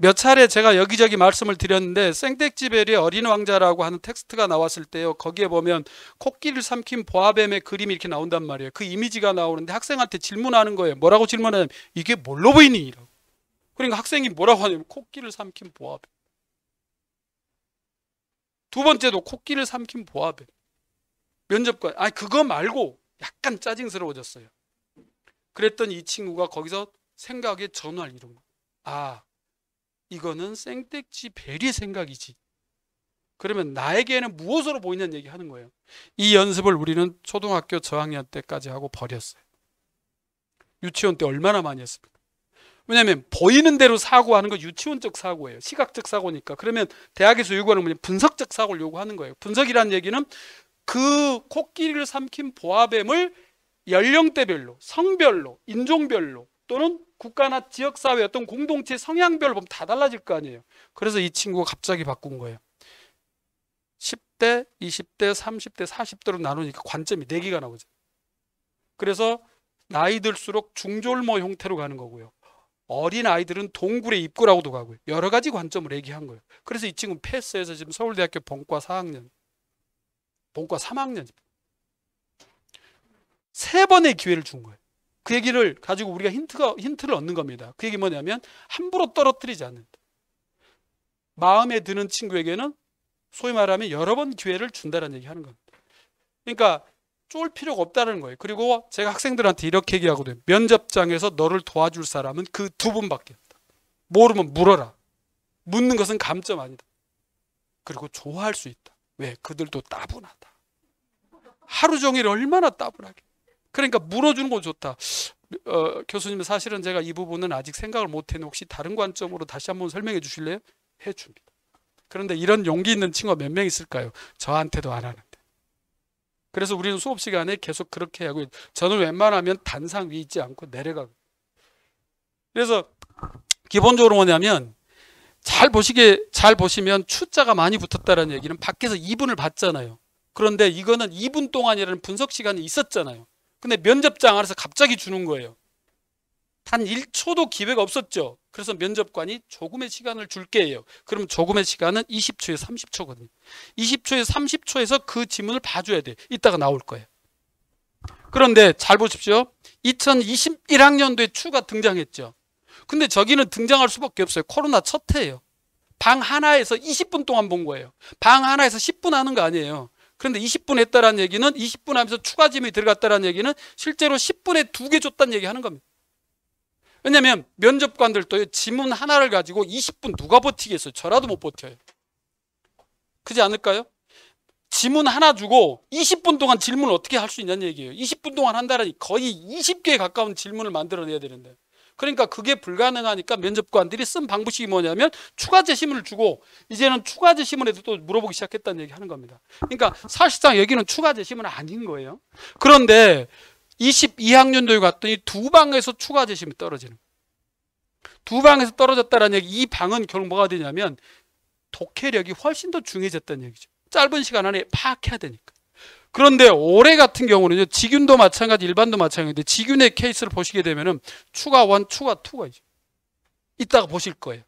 몇 차례 제가 여기저기 말씀을 드렸는데 생텍쥐베리의 어린 왕자라고 하는 텍스트가 나왔을 때요. 거기에 보면 코끼리를 삼킨 보아뱀의 그림이 이렇게 나온단 말이에요. 그 이미지가 나오는데 학생한테 질문하는 거예요. 뭐라고 질문하냐면 이게 뭘로 보이니? 그러니까 학생이 뭐라고 하냐면 코끼리를 삼킨 보아뱀. 두 번째도 코끼리를 삼킨 보아뱀. 면접관 그거 말고 약간 짜증스러워졌어요. 그랬더니 이 친구가 거기서 생각에 전환을 이룬 거예요. 이거는 생텍쥐베리의 생각이지. 그러면 나에게는 무엇으로 보이냐는 얘기 하는 거예요. 이 연습을 우리는 초등학교 저학년 때까지 하고 버렸어요. 유치원 때 얼마나 많이 했습니까? 왜냐하면 보이는 대로 사고하는 거 유치원적 사고예요. 시각적 사고니까. 그러면 대학에서 요구하는 건 분석적 사고를 요구하는 거예요. 분석이라는 얘기는 그 코끼리를 삼킨 보아뱀을 연령대별로, 성별로, 인종별로 또는 국가나 지역사회 어떤 공동체 성향별로 보면 다 달라질 거 아니에요. 그래서 이 친구가 갑자기 바꾼 거예요. 10대, 20대, 30대, 40대로 나누니까 관점이 4개가 나오죠. 그래서 나이 들수록 중졸모 형태로 가는 거고요. 어린 아이들은 동굴의 입구라고도 가고요. 여러 가지 관점을 얘기한 거예요. 그래서 이 친구는 패스해서 지금 서울대학교 본과 4학년, 본과 3학년입니다. 3번의 기회를 준 거예요. 그 얘기를 가지고 우리가 힌트를 얻는 겁니다. 그 얘기 뭐냐면 함부로 떨어뜨리지 않는다. 마음에 드는 친구에게는 소위 말하면 여러 번 기회를 준다는 얘기 하는 겁니다. 그러니까 쫄 필요가 없다는 거예요. 그리고 제가 학생들한테 이렇게 얘기하거든요. 면접장에서 너를 도와줄 사람은 그 2분밖에 없다. 모르면 물어라. 묻는 것은 감점 아니다. 그리고 좋아할 수 있다. 왜? 그들도 따분하다. 하루 종일 얼마나 따분하게. 그러니까 물어주는 건 좋다. 교수님, 사실은 제가 이 부분은 아직 생각을 못했는데 혹시 다른 관점으로 다시 한번 설명해 주실래요? 해줍니다. 그런데 이런 용기 있는 친구가 몇 명 있을까요? 저한테도 안 하는데. 그래서 우리는 수업 시간에 계속 그렇게 하고, 저는 웬만하면 단상 위에 있지 않고 내려가고. 그래서 기본적으로 뭐냐면 잘 보시면 추자가 많이 붙었다는 얘기는 밖에서 2분을 봤잖아요. 그런데 이거는 2분 동안이라는 분석 시간이 있었잖아요. 근데 면접장 안에서 갑자기 주는 거예요. 단 1초도 기회가 없었죠. 그래서 면접관이 조금의 시간을 줄게요. 그럼 조금의 시간은 20초에 30초거든요. 20초에 30초에서 그 지문을 봐줘야 돼요. 이따가 나올 거예요. 그런데 잘 보십시오. 2021학년도에 추가 등장했죠. 근데 저기는 등장할 수밖에 없어요. 코로나 첫 해예요. 방 하나에서 20분 동안 본 거예요. 방 하나에서 10분 하는 거 아니에요. 그런데 20분 했다라는 얘기는 20분 하면서 추가 지문이 들어갔다라는 얘기는 실제로 10분에 2개 줬다는 얘기 하는 겁니다. 왜냐하면 면접관들도 지문 하나를 가지고 20분 누가 버티겠어요? 저라도 못 버텨요. 그렇지 않을까요? 지문 하나 주고 20분 동안 질문을 어떻게 할 수 있냐는 얘기예요. 20분 동안 한다라니 거의 20개에 가까운 질문을 만들어내야 되는데, 그러니까 그게 불가능하니까 면접관들이 쓴 방법이 뭐냐면 추가 제시문을 주고 이제는 추가 제시문에도 또 물어보기 시작했다는 얘기 하는 겁니다. 그러니까 사실상 여기는 추가 제시문은 아닌 거예요. 그런데 22학년도에 갔더니 2방에서 추가 제시문이 떨어지는 거예요. 2방에서 떨어졌다는 얘기. 이 방은 결국 뭐가 되냐면 독해력이 훨씬 더 중요해졌다는 얘기죠. 짧은 시간 안에 파악해야 되니까. 그런데 올해 같은 경우는요, 직윤도 마찬가지, 일반도 마찬가지인데 직윤의 케이스를 보시게 되면은 추가 1, 추가 2가 있죠. 이따가 보실 거예요.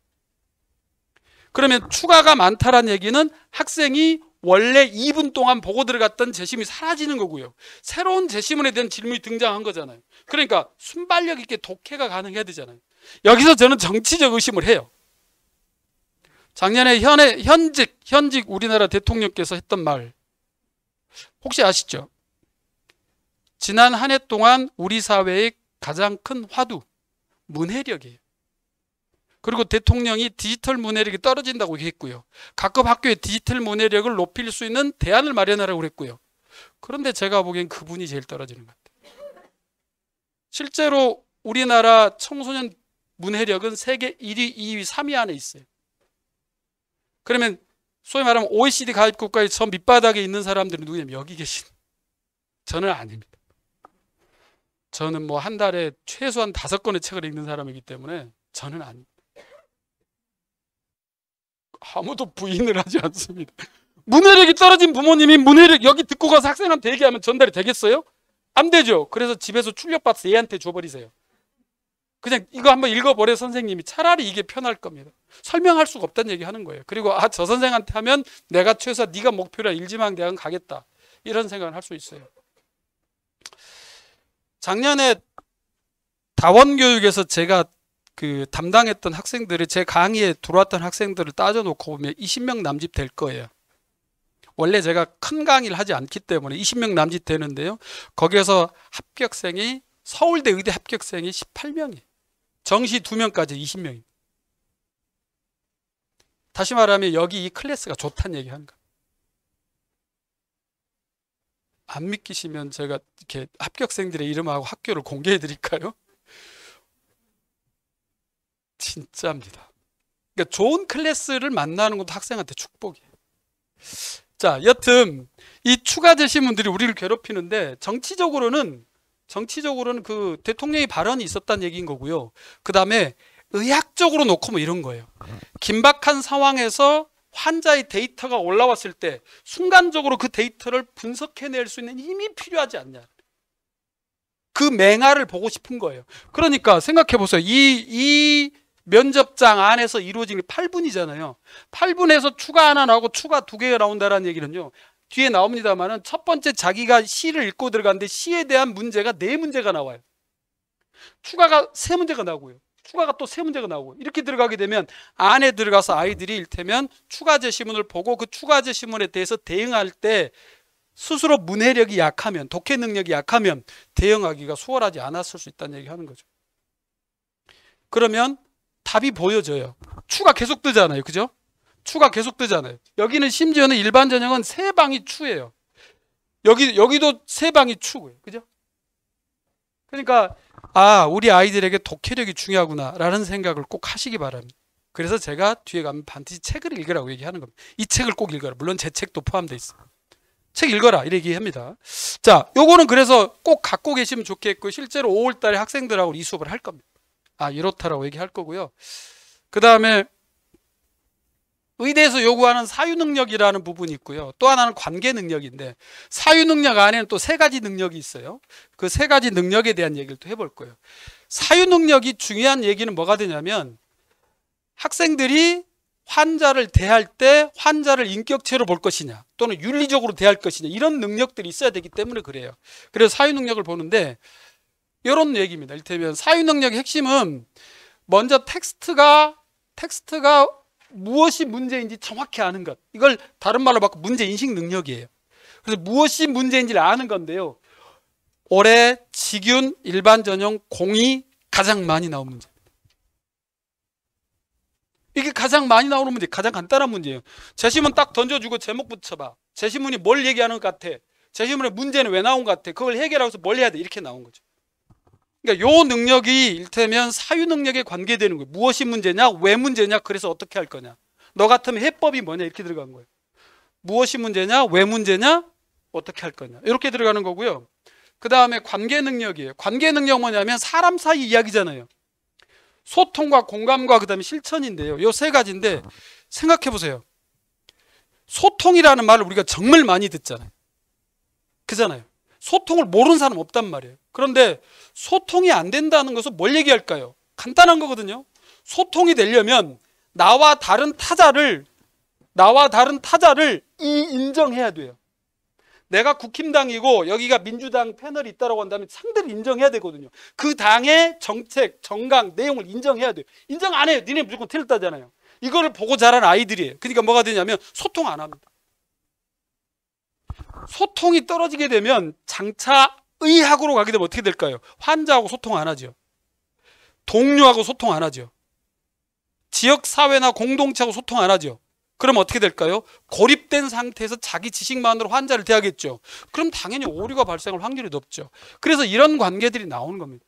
그러면 추가가 많다라는 얘기는 학생이 원래 2분 동안 보고 들어갔던 제시문이 사라지는 거고요. 새로운 제시문에 대한 질문이 등장한 거잖아요. 그러니까 순발력 있게 독해가 가능해야 되잖아요. 여기서 저는 정치적 의심을 해요. 작년에 현직 우리나라 대통령께서 했던 말 혹시 아시죠? 지난 한 해 동안 우리 사회의 가장 큰 화두, 문해력이에요. 그리고 대통령이 디지털 문해력이 떨어진다고 했고요. 각급 학교의 디지털 문해력을 높일 수 있는 대안을 마련하라고 했고요. 그런데 제가 보기엔 그분이 제일 떨어지는 것 같아요. 실제로 우리나라 청소년 문해력은 세계 1위, 2위, 3위 안에 있어요. 그러면 소위 말하면 OECD 가입 국가의 저 밑바닥에 있는 사람들은 누구냐면 여기 계신, 저는 아닙니다. 저는 뭐 한 달에 최소한 5권의 책을 읽는 사람이기 때문에 저는 아닙니다. 아무도 부인을 하지 않습니다. 문해력이 떨어진 부모님이 문해력 여기 듣고 가서 학생한테 얘기하면 전달이 되겠어요? 안 되죠. 그래서 집에서 출력받아서 얘한테 줘버리세요. 그냥 이거 한번 읽어보래 선생님이. 차라리 이게 편할 겁니다. 설명할 수가 없다는 얘기 하는 거예요. 그리고 저 선생한테 하면 내가 최소한 네가 목표라 일지망 대학은 가겠다, 이런 생각을 할 수 있어요. 작년에 다원교육에서 제가 담당했던 학생들이 제 강의에 들어왔던 학생들을 따져놓고 보면 20명 남짓 될 거예요. 원래 제가 큰 강의를 하지 않기 때문에 20명 남짓 되는데요. 거기에서 합격생이 서울대 의대 합격생이 18명이에요. 정시 2명까지 20명입니다. 다시 말하면 여기 이 클래스가 좋다는 얘기 하는 거예요. 안 믿기시면 제가 이렇게 합격생들의 이름하고 학교를 공개해 드릴까요? 진짜입니다. 그러니까 좋은 클래스를 만나는 것도 학생한테 축복이에요. 자, 여튼 이 추가 제시문들이 우리를 괴롭히는데 정치적으로는 그 대통령의 발언이 있었다는 얘기인 거고요. 그 다음에 의학적으로 놓고 뭐 이런 거예요. 긴박한 상황에서 환자의 데이터가 올라왔을 때 순간적으로 그 데이터를 분석해낼 수 있는 힘이 필요하지 않냐. 그 맹아를 보고 싶은 거예요. 그러니까 생각해 보세요. 이 면접장 안에서 이루어진 게 8분이잖아요. 8분에서 추가 하나 나오고 추가 2개가 나온다는 얘기는요. 뒤에 나옵니다만은 첫 번째 자기가 시를 읽고 들어갔는데 시에 대한 문제가 4문제가 나와요. 추가가 3문제가 나오고요. 추가가 또 3문제가 나오고 이렇게 들어가게 되면 안에 들어가서 아이들이 일테면 추가 제시문을 보고 그 추가 제시문에 대해서 대응할 때 스스로 문해력이 약하면, 독해 능력이 약하면 대응하기가 수월하지 않았을 수 있다는 얘기 하는 거죠. 그러면 답이 보여져요. 추가 계속 뜨잖아요. 그죠? 추가 계속 뜨잖아요. 여기는 심지어는 일반 전형은 3방이 추예요. 여기도 3방이 추고요. 그죠? 그러니까 우리 아이들에게 독해력이 중요하구나 라는 생각을 꼭 하시기 바랍니다. 그래서 제가 뒤에 가면 반드시 책을 읽으라고 얘기하는 겁니다. 이 책을 꼭 읽어라. 물론 제 책도 포함되어 있어요. 책 읽어라 이렇게 얘기합니다. 자, 요거는 그래서 꼭 갖고 계시면 좋겠고 실제로 5월 달에 학생들하고 이 수업을 할 겁니다. 이렇다라고 얘기할 거고요. 그 다음에 의대에서 요구하는 사유 능력이라는 부분이 있고요. 또 하나는 관계 능력인데 사유 능력 안에는 또 3가지 능력이 있어요. 그 3가지 능력에 대한 얘기를 또 해볼 거예요. 사유 능력이 중요한 얘기는 뭐가 되냐면 학생들이 환자를 대할 때 환자를 인격체로 볼 것이냐 또는 윤리적으로 대할 것이냐 이런 능력들이 있어야 되기 때문에 그래요. 그래서 사유 능력을 보는데 이런 얘기입니다. 이를테면 사유 능력의 핵심은 먼저 텍스트가 무엇이 문제인지 정확히 아는 것. 이걸 다른 말로 바꿔 문제인식 능력이에요. 그래서 무엇이 문제인지를 아는 건데요. 올해 직윤, 일반 전형, 공이 가장 많이 나온 문제입니다. 이게 가장 많이 나오는 문제, 가장 간단한 문제예요. 제시문 딱 던져주고 제목 붙여봐. 제시문이 뭘 얘기하는 것 같아? 제시문의 문제는 왜 나온 것 같아? 그걸 해결하기 위해서 뭘 해야 돼? 이렇게 나온 거죠. 그러니까 요 능력이 일테면 사유 능력에 관계되는 거예요. 무엇이 문제냐? 왜 문제냐? 그래서 어떻게 할 거냐? 너 같으면 해법이 뭐냐? 이렇게 들어간 거예요. 무엇이 문제냐? 왜 문제냐? 어떻게 할 거냐? 이렇게 들어가는 거고요. 그 다음에 관계 능력이에요. 관계 능력 뭐냐면 사람 사이 이야기잖아요. 소통과 공감과 그 다음에 실천인데요. 요 3가지인데 생각해 보세요. 소통이라는 말을 우리가 정말 많이 듣잖아요. 그잖아요. 소통을 모르는 사람 없단 말이에요. 그런데 소통이 안 된다는 것은 뭘 얘기할까요? 간단한 거거든요. 소통이 되려면 나와 다른 타자를 인정해야 돼요. 내가 국힘당이고 여기가 민주당 패널이 있다고 한다면 상대를 인정해야 되거든요. 그 당의 정책, 정강, 내용을 인정해야 돼요. 인정 안 해요. 니네 무조건 틀렸다잖아요. 이거를 보고 자란 아이들이에요. 그러니까 뭐가 되냐면 소통 안 합니다. 소통이 떨어지게 되면 장차 의학으로 가게 되면 어떻게 될까요? 환자하고 소통 안 하죠. 동료하고 소통 안 하죠. 지역사회나 공동체하고 소통 안 하죠. 그럼 어떻게 될까요? 고립된 상태에서 자기 지식만으로 환자를 대하겠죠. 그럼 당연히 오류가 발생할 확률이 높죠. 그래서 이런 관계들이 나오는 겁니다.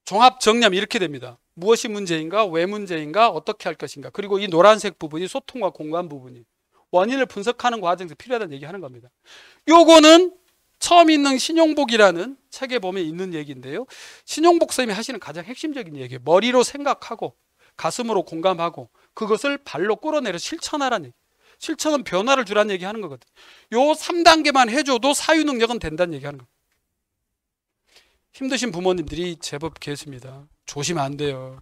종합 정리하면 이렇게 됩니다. 무엇이 문제인가? 왜 문제인가? 어떻게 할 것인가? 그리고 이 노란색 부분이 소통과 공감 부분이 원인을 분석하는 과정에서 필요하다는 얘기하는 겁니다. 요거는 처음 있는 신용복이라는 책에 보면 있는 얘기인데요. 신용복 선생님이 하시는 가장 핵심적인 얘기예요. 머리로 생각하고 가슴으로 공감하고 그것을 발로 끌어내려 실천하라는 얘기. 실천은 변화를 주라는 얘기 하는 거거든요. 요 3단계만 해줘도 사유 능력은 된다는 얘기 하는 겁니다. 힘드신 부모님들이 제법 계십니다. 조심 안 돼요.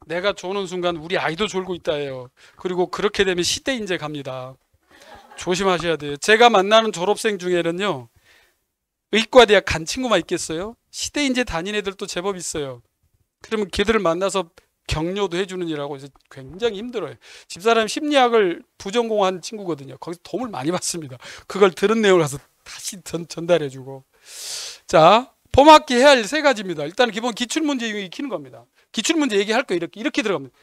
내가 조는 순간 우리 아이도 졸고 있다예요. 그리고 그렇게 되면 시대인재 갑니다. 조심하셔야 돼요. 제가 만나는 졸업생 중에는요. 의과대학 간 친구만 있겠어요? 시대인재 다닌 애들도 제법 있어요. 그러면 걔들을 만나서 격려도 해주는 일하고 굉장히 힘들어요. 집사람 심리학을 부전공한 친구거든요. 거기서 도움을 많이 받습니다. 그걸 들은 내용을 가서 다시 전달해주고. 자, 봄학기 해야 할 3가지입니다. 일단 기본 기출문제 익히는 겁니다. 기출문제 얘기할 거 이렇게 들어갑니다.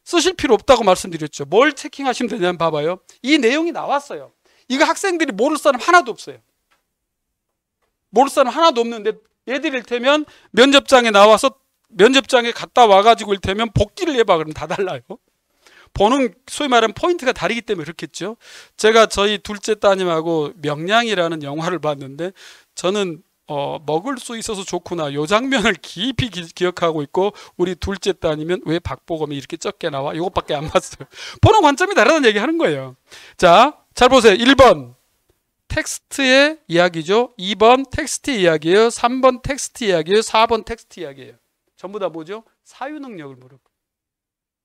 쓰실 필요 없다고 말씀드렸죠. 뭘 체킹하시면 되냐면 봐봐요. 이 내용이 나왔어요. 이거 학생들이 모를 사람 하나도 없어요. 모를 사람 하나도 없는데 얘들이 일테면 면접장에 나와서 면접장에 갔다 와가지고 일테면 복기를 해봐 그러면 다 달라요. 보는 소위 말하는 포인트가 다르기 때문에 그렇겠죠. 제가 저희 둘째 따님하고 명량이라는 영화를 봤는데 저는 먹을 수 있어서 좋구나 요 장면을 깊이 기억하고 있고 우리 둘째 따님은 왜 박보검이 이렇게 적게 나와? 이것밖에 안 봤어요. 보는 관점이 다르다는 얘기 하는 거예요. 자, 잘 보세요. 1번 텍스트의 이야기죠. 2번 텍스트의 이야기예요. 3번 텍스트 이야기예요. 4번 텍스트 이야기예요. 전부 다 뭐죠? 사유 능력을 물어요.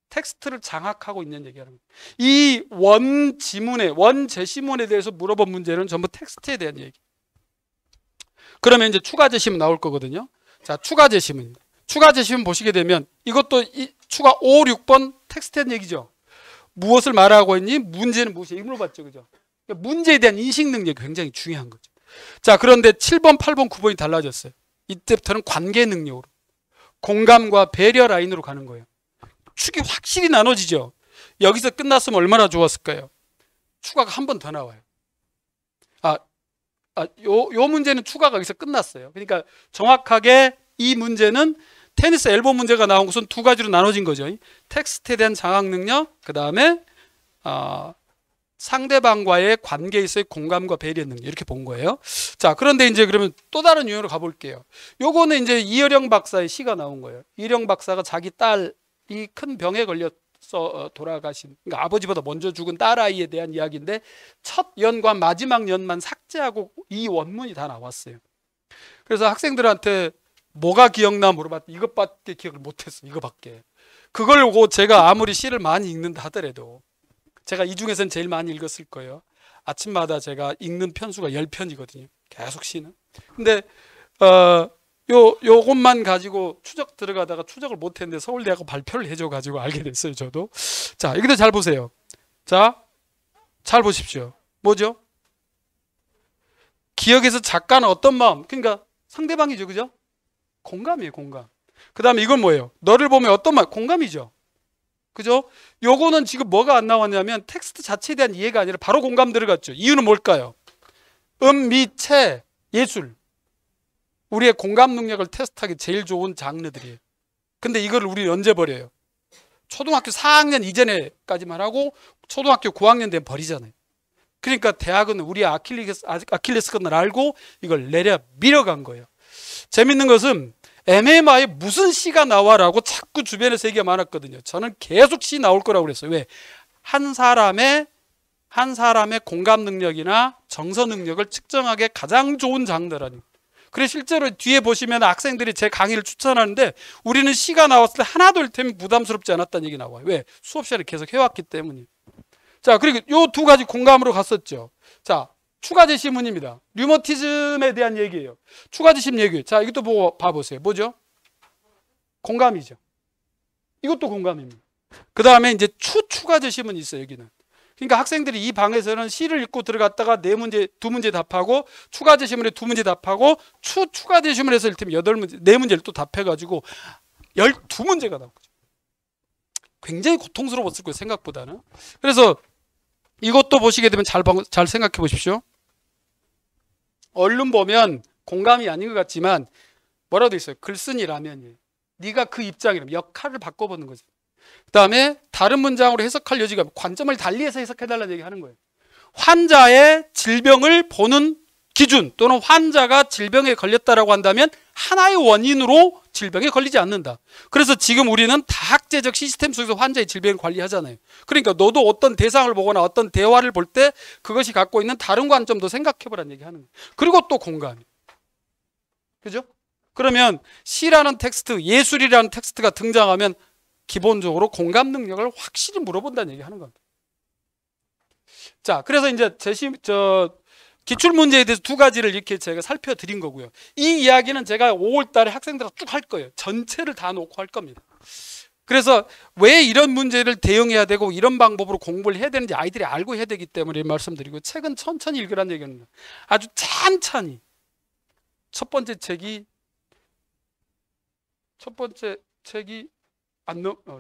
텍스트를 장악하고 있는 얘기하는 거예요. 이 원 지문에 원 제시문에 대해서 물어본 문제는 전부 텍스트에 대한 얘기. 그러면 이제 추가 제시문 나올 거거든요. 자, 추가 제시문. 추가 제시문 보시게 되면 이것도 추가 5, 6번 텍스트에 대한 얘기죠. 무엇을 말하고 있니? 문제는 무엇이야? 이거 물어봤죠. 그죠? 그러니까 문제에 대한 인식 능력이 굉장히 중요한 거죠. 자, 그런데 7번, 8번, 9번이 달라졌어요. 이때부터는 관계 능력으로. 공감과 배려 라인으로 가는 거예요. 축이 확실히 나눠지죠. 여기서 끝났으면 얼마나 좋았을까요? 추가가 한 번 더 나와요. 요 문제는 추가가 여기서 끝났어요. 그러니까 정확하게 이 문제는 테니스 엘보 문제가 나온 것은 두 가지로 나눠진 거죠. 텍스트에 대한 장악 능력, 그 다음에 상대방과의 관계에서의 공감과 배려 능력 이렇게 본 거예요. 자, 그런데 이제 그러면 또 다른 유형으로 가볼게요. 요거는 이제 이어령 박사의 시가 나온 거예요. 이어령 박사가 자기 딸이 큰 병에 걸려서 돌아가신, 그러니까 아버지보다 먼저 죽은 딸아이에 대한 이야기인데 첫 연과 마지막 연만 삭제하고 이 원문이 다 나왔어요. 그래서 학생들한테 뭐가 기억나 물어봤더니 이것밖에 기억을 못했어. 이거밖에. 그걸 보고 제가 아무리 시를 많이 읽는다 하더라도 제가 이 중에서는 제일 많이 읽었을 거예요. 아침마다 제가 읽는 편수가 10편이거든요. 계속 시는. 근데 요것만 가지고 추적 들어가다가 추적을 못했는데 서울대하고 발표를 해줘가지고 알게 됐어요. 저도. 자, 여기도 잘 보세요. 자, 잘 보십시오. 뭐죠? 기억에서 작가는 어떤 마음? 그러니까 상대방이죠. 그죠? 공감이에요. 공감. 그 다음에 이건 뭐예요? 너를 보면 어떤 마음? 공감이죠. 그죠? 요거는 지금 뭐가 안 나왔냐면 텍스트 자체에 대한 이해가 아니라 바로 공감 들어갔죠. 이유는 뭘까요? 미체, 예술. 우리의 공감 능력을 테스트하기 제일 좋은 장르들이에요. 근데 이거를 우리 언제 버려요? 초등학교 4학년 이전에까지만 하고 초등학교 9학년 되면 버리잖아요. 그러니까 대학은 우리 아킬레스건을 알고 이걸 내려 밀어간 거예요. 재밌는 것은 MMI에 무슨 시가 나와라고 자꾸 주변에서 얘기가 많았거든요. 저는 계속 시 나올 거라고 그랬어요. 왜? 한 사람의 공감 능력이나 정서 능력을 측정하기 가장 좋은 장르라니. 그래서 실제로 뒤에 보시면 학생들이 제 강의를 추천하는데 우리는 시가 나왔을 때 하나도 일테면 부담스럽지 않았다는 얘기 나와요. 왜? 수업 시간을 계속 해왔기 때문이에요. 자, 그리고 요 두 가지 공감으로 갔었죠. 자, 추가 제시문입니다. 류머티즘에 대한 얘기예요. 추가 제시문 얘기예요. 자, 이것도 보고 봐보세요. 뭐죠? 공감이죠. 이것도 공감입니다. 그 다음에 이제 추가 제시문이 있어요. 여기는. 그러니까 학생들이 이 방에서는 시를 읽고 들어갔다가 두 문제 답하고 추가 제시문에 2문제 답하고 추가 제시문에서 이를테면 8문제, 4문제를 또 답해가지고 12문제가 나온 거죠. 굉장히 고통스러웠을 거예요. 생각보다는. 그래서 이것도 보시게 되면 잘 생각해 보십시오. 얼른 보면 공감이 아닌 것 같지만 뭐라도 있어요. 글쓴이라면 네가 그 입장이라면 역할을 바꿔보는 거죠. 그 다음에 다른 문장으로 해석할 여지가 관점을 달리해서 해석해달라는 얘기 하는 거예요. 환자의 질병을 보는 기준 또는 환자가 질병에 걸렸다라고 한다면 하나의 원인으로 질병에 걸리지 않는다. 그래서 지금 우리는 다학제적 시스템 속에서 환자의 질병을 관리하잖아요. 그러니까 너도 어떤 대상을 보거나 어떤 대화를 볼 때 그것이 갖고 있는 다른 관점도 생각해보라는 얘기 하는 거예요. 그리고 또 공감. 그죠? 그러면 시라는 텍스트, 예술이라는 텍스트가 등장하면 기본적으로 공감 능력을 확실히 물어본다는 얘기 하는 겁니다. 자, 그래서 이제 기출문제에 대해서 두 가지를 이렇게 제가 살펴드린 거고요. 이 이야기는 제가 5월 달에 학생들하고 쭉 할 거예요. 전체를 다 놓고 할 겁니다. 그래서 왜 이런 문제를 대응해야 되고 이런 방법으로 공부를 해야 되는지 아이들이 알고 해야 되기 때문에 말씀드리고 책은 천천히 읽으라는 얘기입니다. 아주 찬찬히. 첫 번째 책이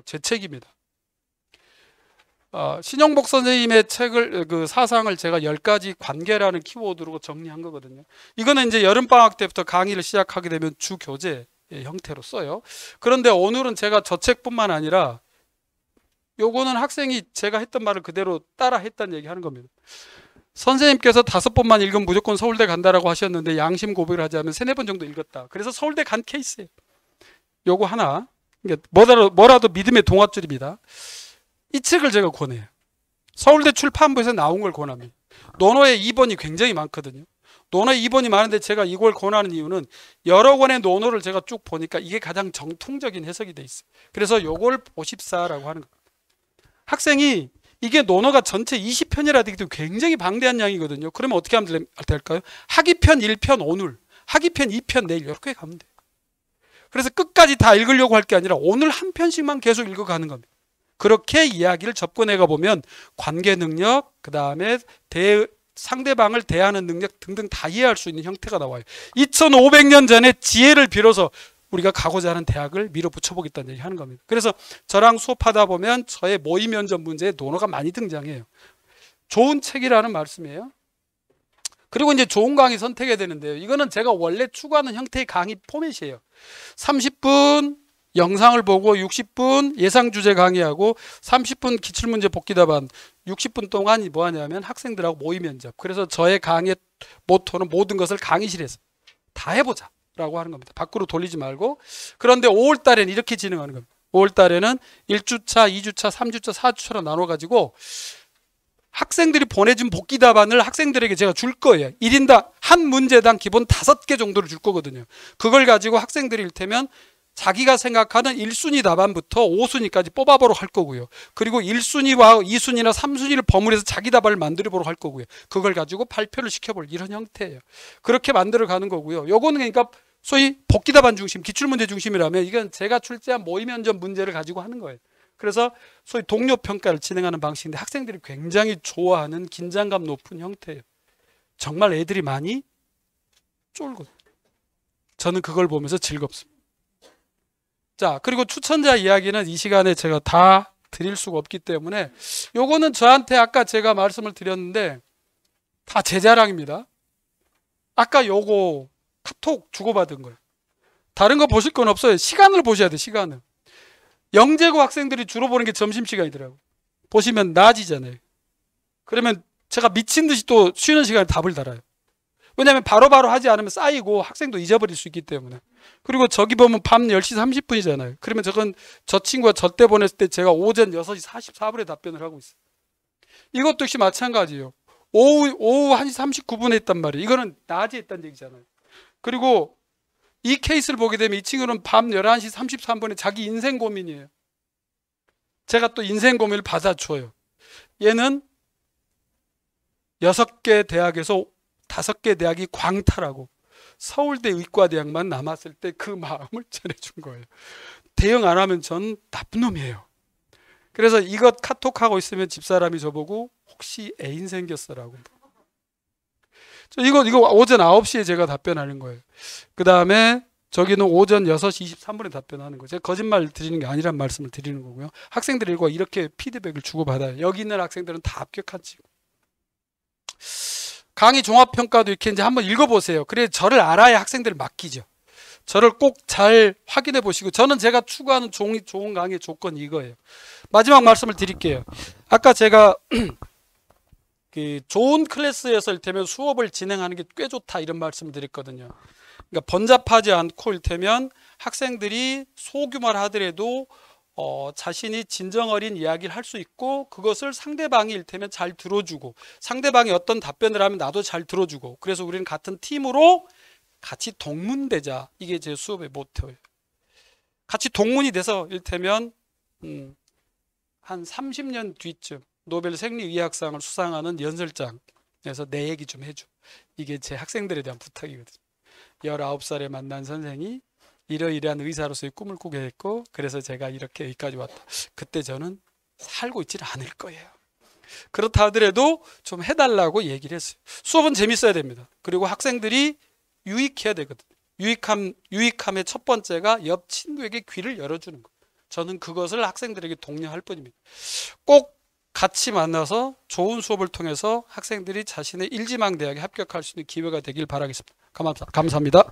제 책입니다. 신영복 선생님의 책을 그 사상을 제가 10가지 관계라는 키워드로 정리한 거거든요. 이거는 이제 여름방학 때부터 강의를 시작하게 되면 주 교재의 형태로 써요. 그런데 오늘은 제가 저 책뿐만 아니라 요거는 학생이 제가 했던 말을 그대로 따라 했다는 얘기 하는 겁니다. 선생님께서 5번만 읽으면 무조건 서울대 간다라고 하셨는데 양심 고백을 하자면 3-4번 정도 읽었다. 그래서 서울대 간 케이스예요. 요거 하나. 뭐라도 믿음의 동아줄입니다. 이 책을 제가 권해요. 서울대 출판부에서 나온 걸 권합니다. 논어의 2번이 굉장히 많거든요. 논어의 2번이 많은데 제가 이걸 권하는 이유는 여러 권의 논어를 제가 쭉 보니까 이게 가장 정통적인 해석이 돼 있어요. 그래서 요걸 보십사라고 하는 겁니다. 학생이 이게 논어가 전체 20편이라 되기 때문에 굉장히 방대한 양이거든요. 그러면 어떻게 하면 될까요? 학위편 1편 오늘, 학위편 2편 내일 이렇게 가면 돼요. 그래서 끝까지 다 읽으려고 할 게 아니라 오늘 한 편씩만 계속 읽어가는 겁니다. 그렇게 이야기를 접근해 가보면 관계 능력, 그 다음에 상대방을 대하는 능력 등등 다 이해할 수 있는 형태가 나와요. 2500년 전에 지혜를 빌어서 우리가 가고자 하는 대학을 밀어붙여보겠다는 얘기 하는 겁니다. 그래서 저랑 수업하다 보면 저의 모의 면접 문제에 논어가 많이 등장해요. 좋은 책이라는 말씀이에요. 그리고 이제 좋은 강의 선택해야 되는데요. 이거는 제가 원래 추구하는 형태의 강의 포맷이에요. 30분 영상을 보고 60분 예상 주제 강의하고 30분 기출문제 복기답안 60분 동안 뭐 하냐면 학생들하고 모의 면접. 그래서 저의 강의 모토는 모든 것을 강의실에서 다 해보자 라고 하는 겁니다. 밖으로 돌리지 말고. 그런데 5월 달에는 이렇게 진행하는 겁니다. 5월 달에는 1주차, 2주차, 3주차, 4주차로 나눠가지고 학생들이 보내준 복기답안을 학생들에게 제가 줄 거예요. 1인당 한 문제당 기본 5개 정도를 줄 거거든요. 그걸 가지고 학생들이 일테면 자기가 생각하는 1순위 답안부터 5순위까지 뽑아보도록 할 거고요. 그리고 1순위와 2순위나 3순위를 버무려서 자기 답안을 만들어보도록 할 거고요. 그걸 가지고 발표를 시켜볼 이런 형태예요. 그렇게 만들어 가는 거고요. 요거는 그러니까 소위 복기답안 중심, 기출문제 중심이라면 이건 제가 출제한 모의면접 문제를 가지고 하는 거예요. 그래서 소위 동료평가를 진행하는 방식인데 학생들이 굉장히 좋아하는 긴장감 높은 형태예요. 정말 애들이 많이 쫄고 저는 그걸 보면서 즐겁습니다. 자, 그리고 추천자 이야기는 이 시간에 제가 다 드릴 수가 없기 때문에 요거는 저한테 아까 제가 말씀을 드렸는데 다 제 자랑입니다. 아까 요거 카톡 주고받은 거예요. 다른 거 보실 건 없어요. 시간을 보셔야 돼, 시간을. 영재고 학생들이 주로 보는 게 점심시간이더라고요. 보시면 낮이잖아요. 그러면 제가 미친 듯이 또 쉬는 시간에 답을 달아요. 왜냐하면 바로바로 하지 않으면 쌓이고 학생도 잊어버릴 수 있기 때문에. 그리고 저기 보면 밤 10시 30분이잖아요. 그러면 저 친구가 저 때 보냈을 때 제가 오전 6시 44분에 답변을 하고 있어요. 이것도 역시 마찬가지예요. 오후 1시 39분에 했단 말이에요. 이거는 낮에 했다는 얘기잖아요. 그리고 이 케이스를 보게 되면 이 친구는 밤 11시 33분에 자기 인생 고민이에요. 제가 또 인생 고민을 받아줘요. 얘는 6개 대학에서 5개 대학이 광탈하고 서울대 의과대학만 남았을 때 그 마음을 전해준 거예요. 대응 안 하면 전 나쁜 놈이에요. 그래서 이것 카톡하고 있으면 집사람이 저보고 혹시 애인 생겼어라고. 이거 오전 9시에 제가 답변하는 거예요. 그 다음에 저기는 오전 6시 23분에 답변하는 거예요. 제가 거짓말 드리는 게 아니란 말씀을 드리는 거고요. 학생들과 이렇게 피드백을 주고받아요. 여기 있는 학생들은 다 합격하지. 강의 종합평가도 이렇게 이제 한번 읽어보세요. 그래 저를 알아야 학생들을 맡기죠. 저를 꼭 잘 확인해 보시고 저는 제가 추구하는 좋은 강의의 조건이 이거예요. 마지막 말씀을 드릴게요. 아까 제가 그 좋은 클래스에서 일테면 수업을 진행하는 게 꽤 좋다 이런 말씀을 드렸거든요. 그러니까 번잡하지 않고 일테면 학생들이 소규모를 하더라도 자신이 진정 어린 이야기를 할 수 있고 그것을 상대방이 일테면 잘 들어주고 상대방이 어떤 답변을 하면 나도 잘 들어주고 그래서 우리는 같은 팀으로 같이 동문되자. 이게 제 수업의 모토예요. 같이 동문이 돼서 일테면 한 30년 뒤쯤 노벨 생리의학상을 수상하는 연설장에서 내 얘기 좀 해줘. 이게 제 학생들에 대한 부탁이거든요. 19살에 만난 선생이 이러이러한 의사로서의 꿈을 꾸게 했고 그래서 제가 이렇게 여기까지 왔다. 그때 저는 살고 있지는 않을 거예요. 그렇다 하더라도 좀 해달라고 얘기를 했어요. 수업은 재밌어야 됩니다. 그리고 학생들이 유익해야 되거든요. 유익함의 첫 번째가 옆 친구에게 귀를 열어주는 거. 저는 그것을 학생들에게 독려할 뿐입니다. 꼭 같이 만나서 좋은 수업을 통해서 학생들이 자신의 일지망 대학에 합격할 수 있는 기회가 되길 바라겠습니다. 감사합니다.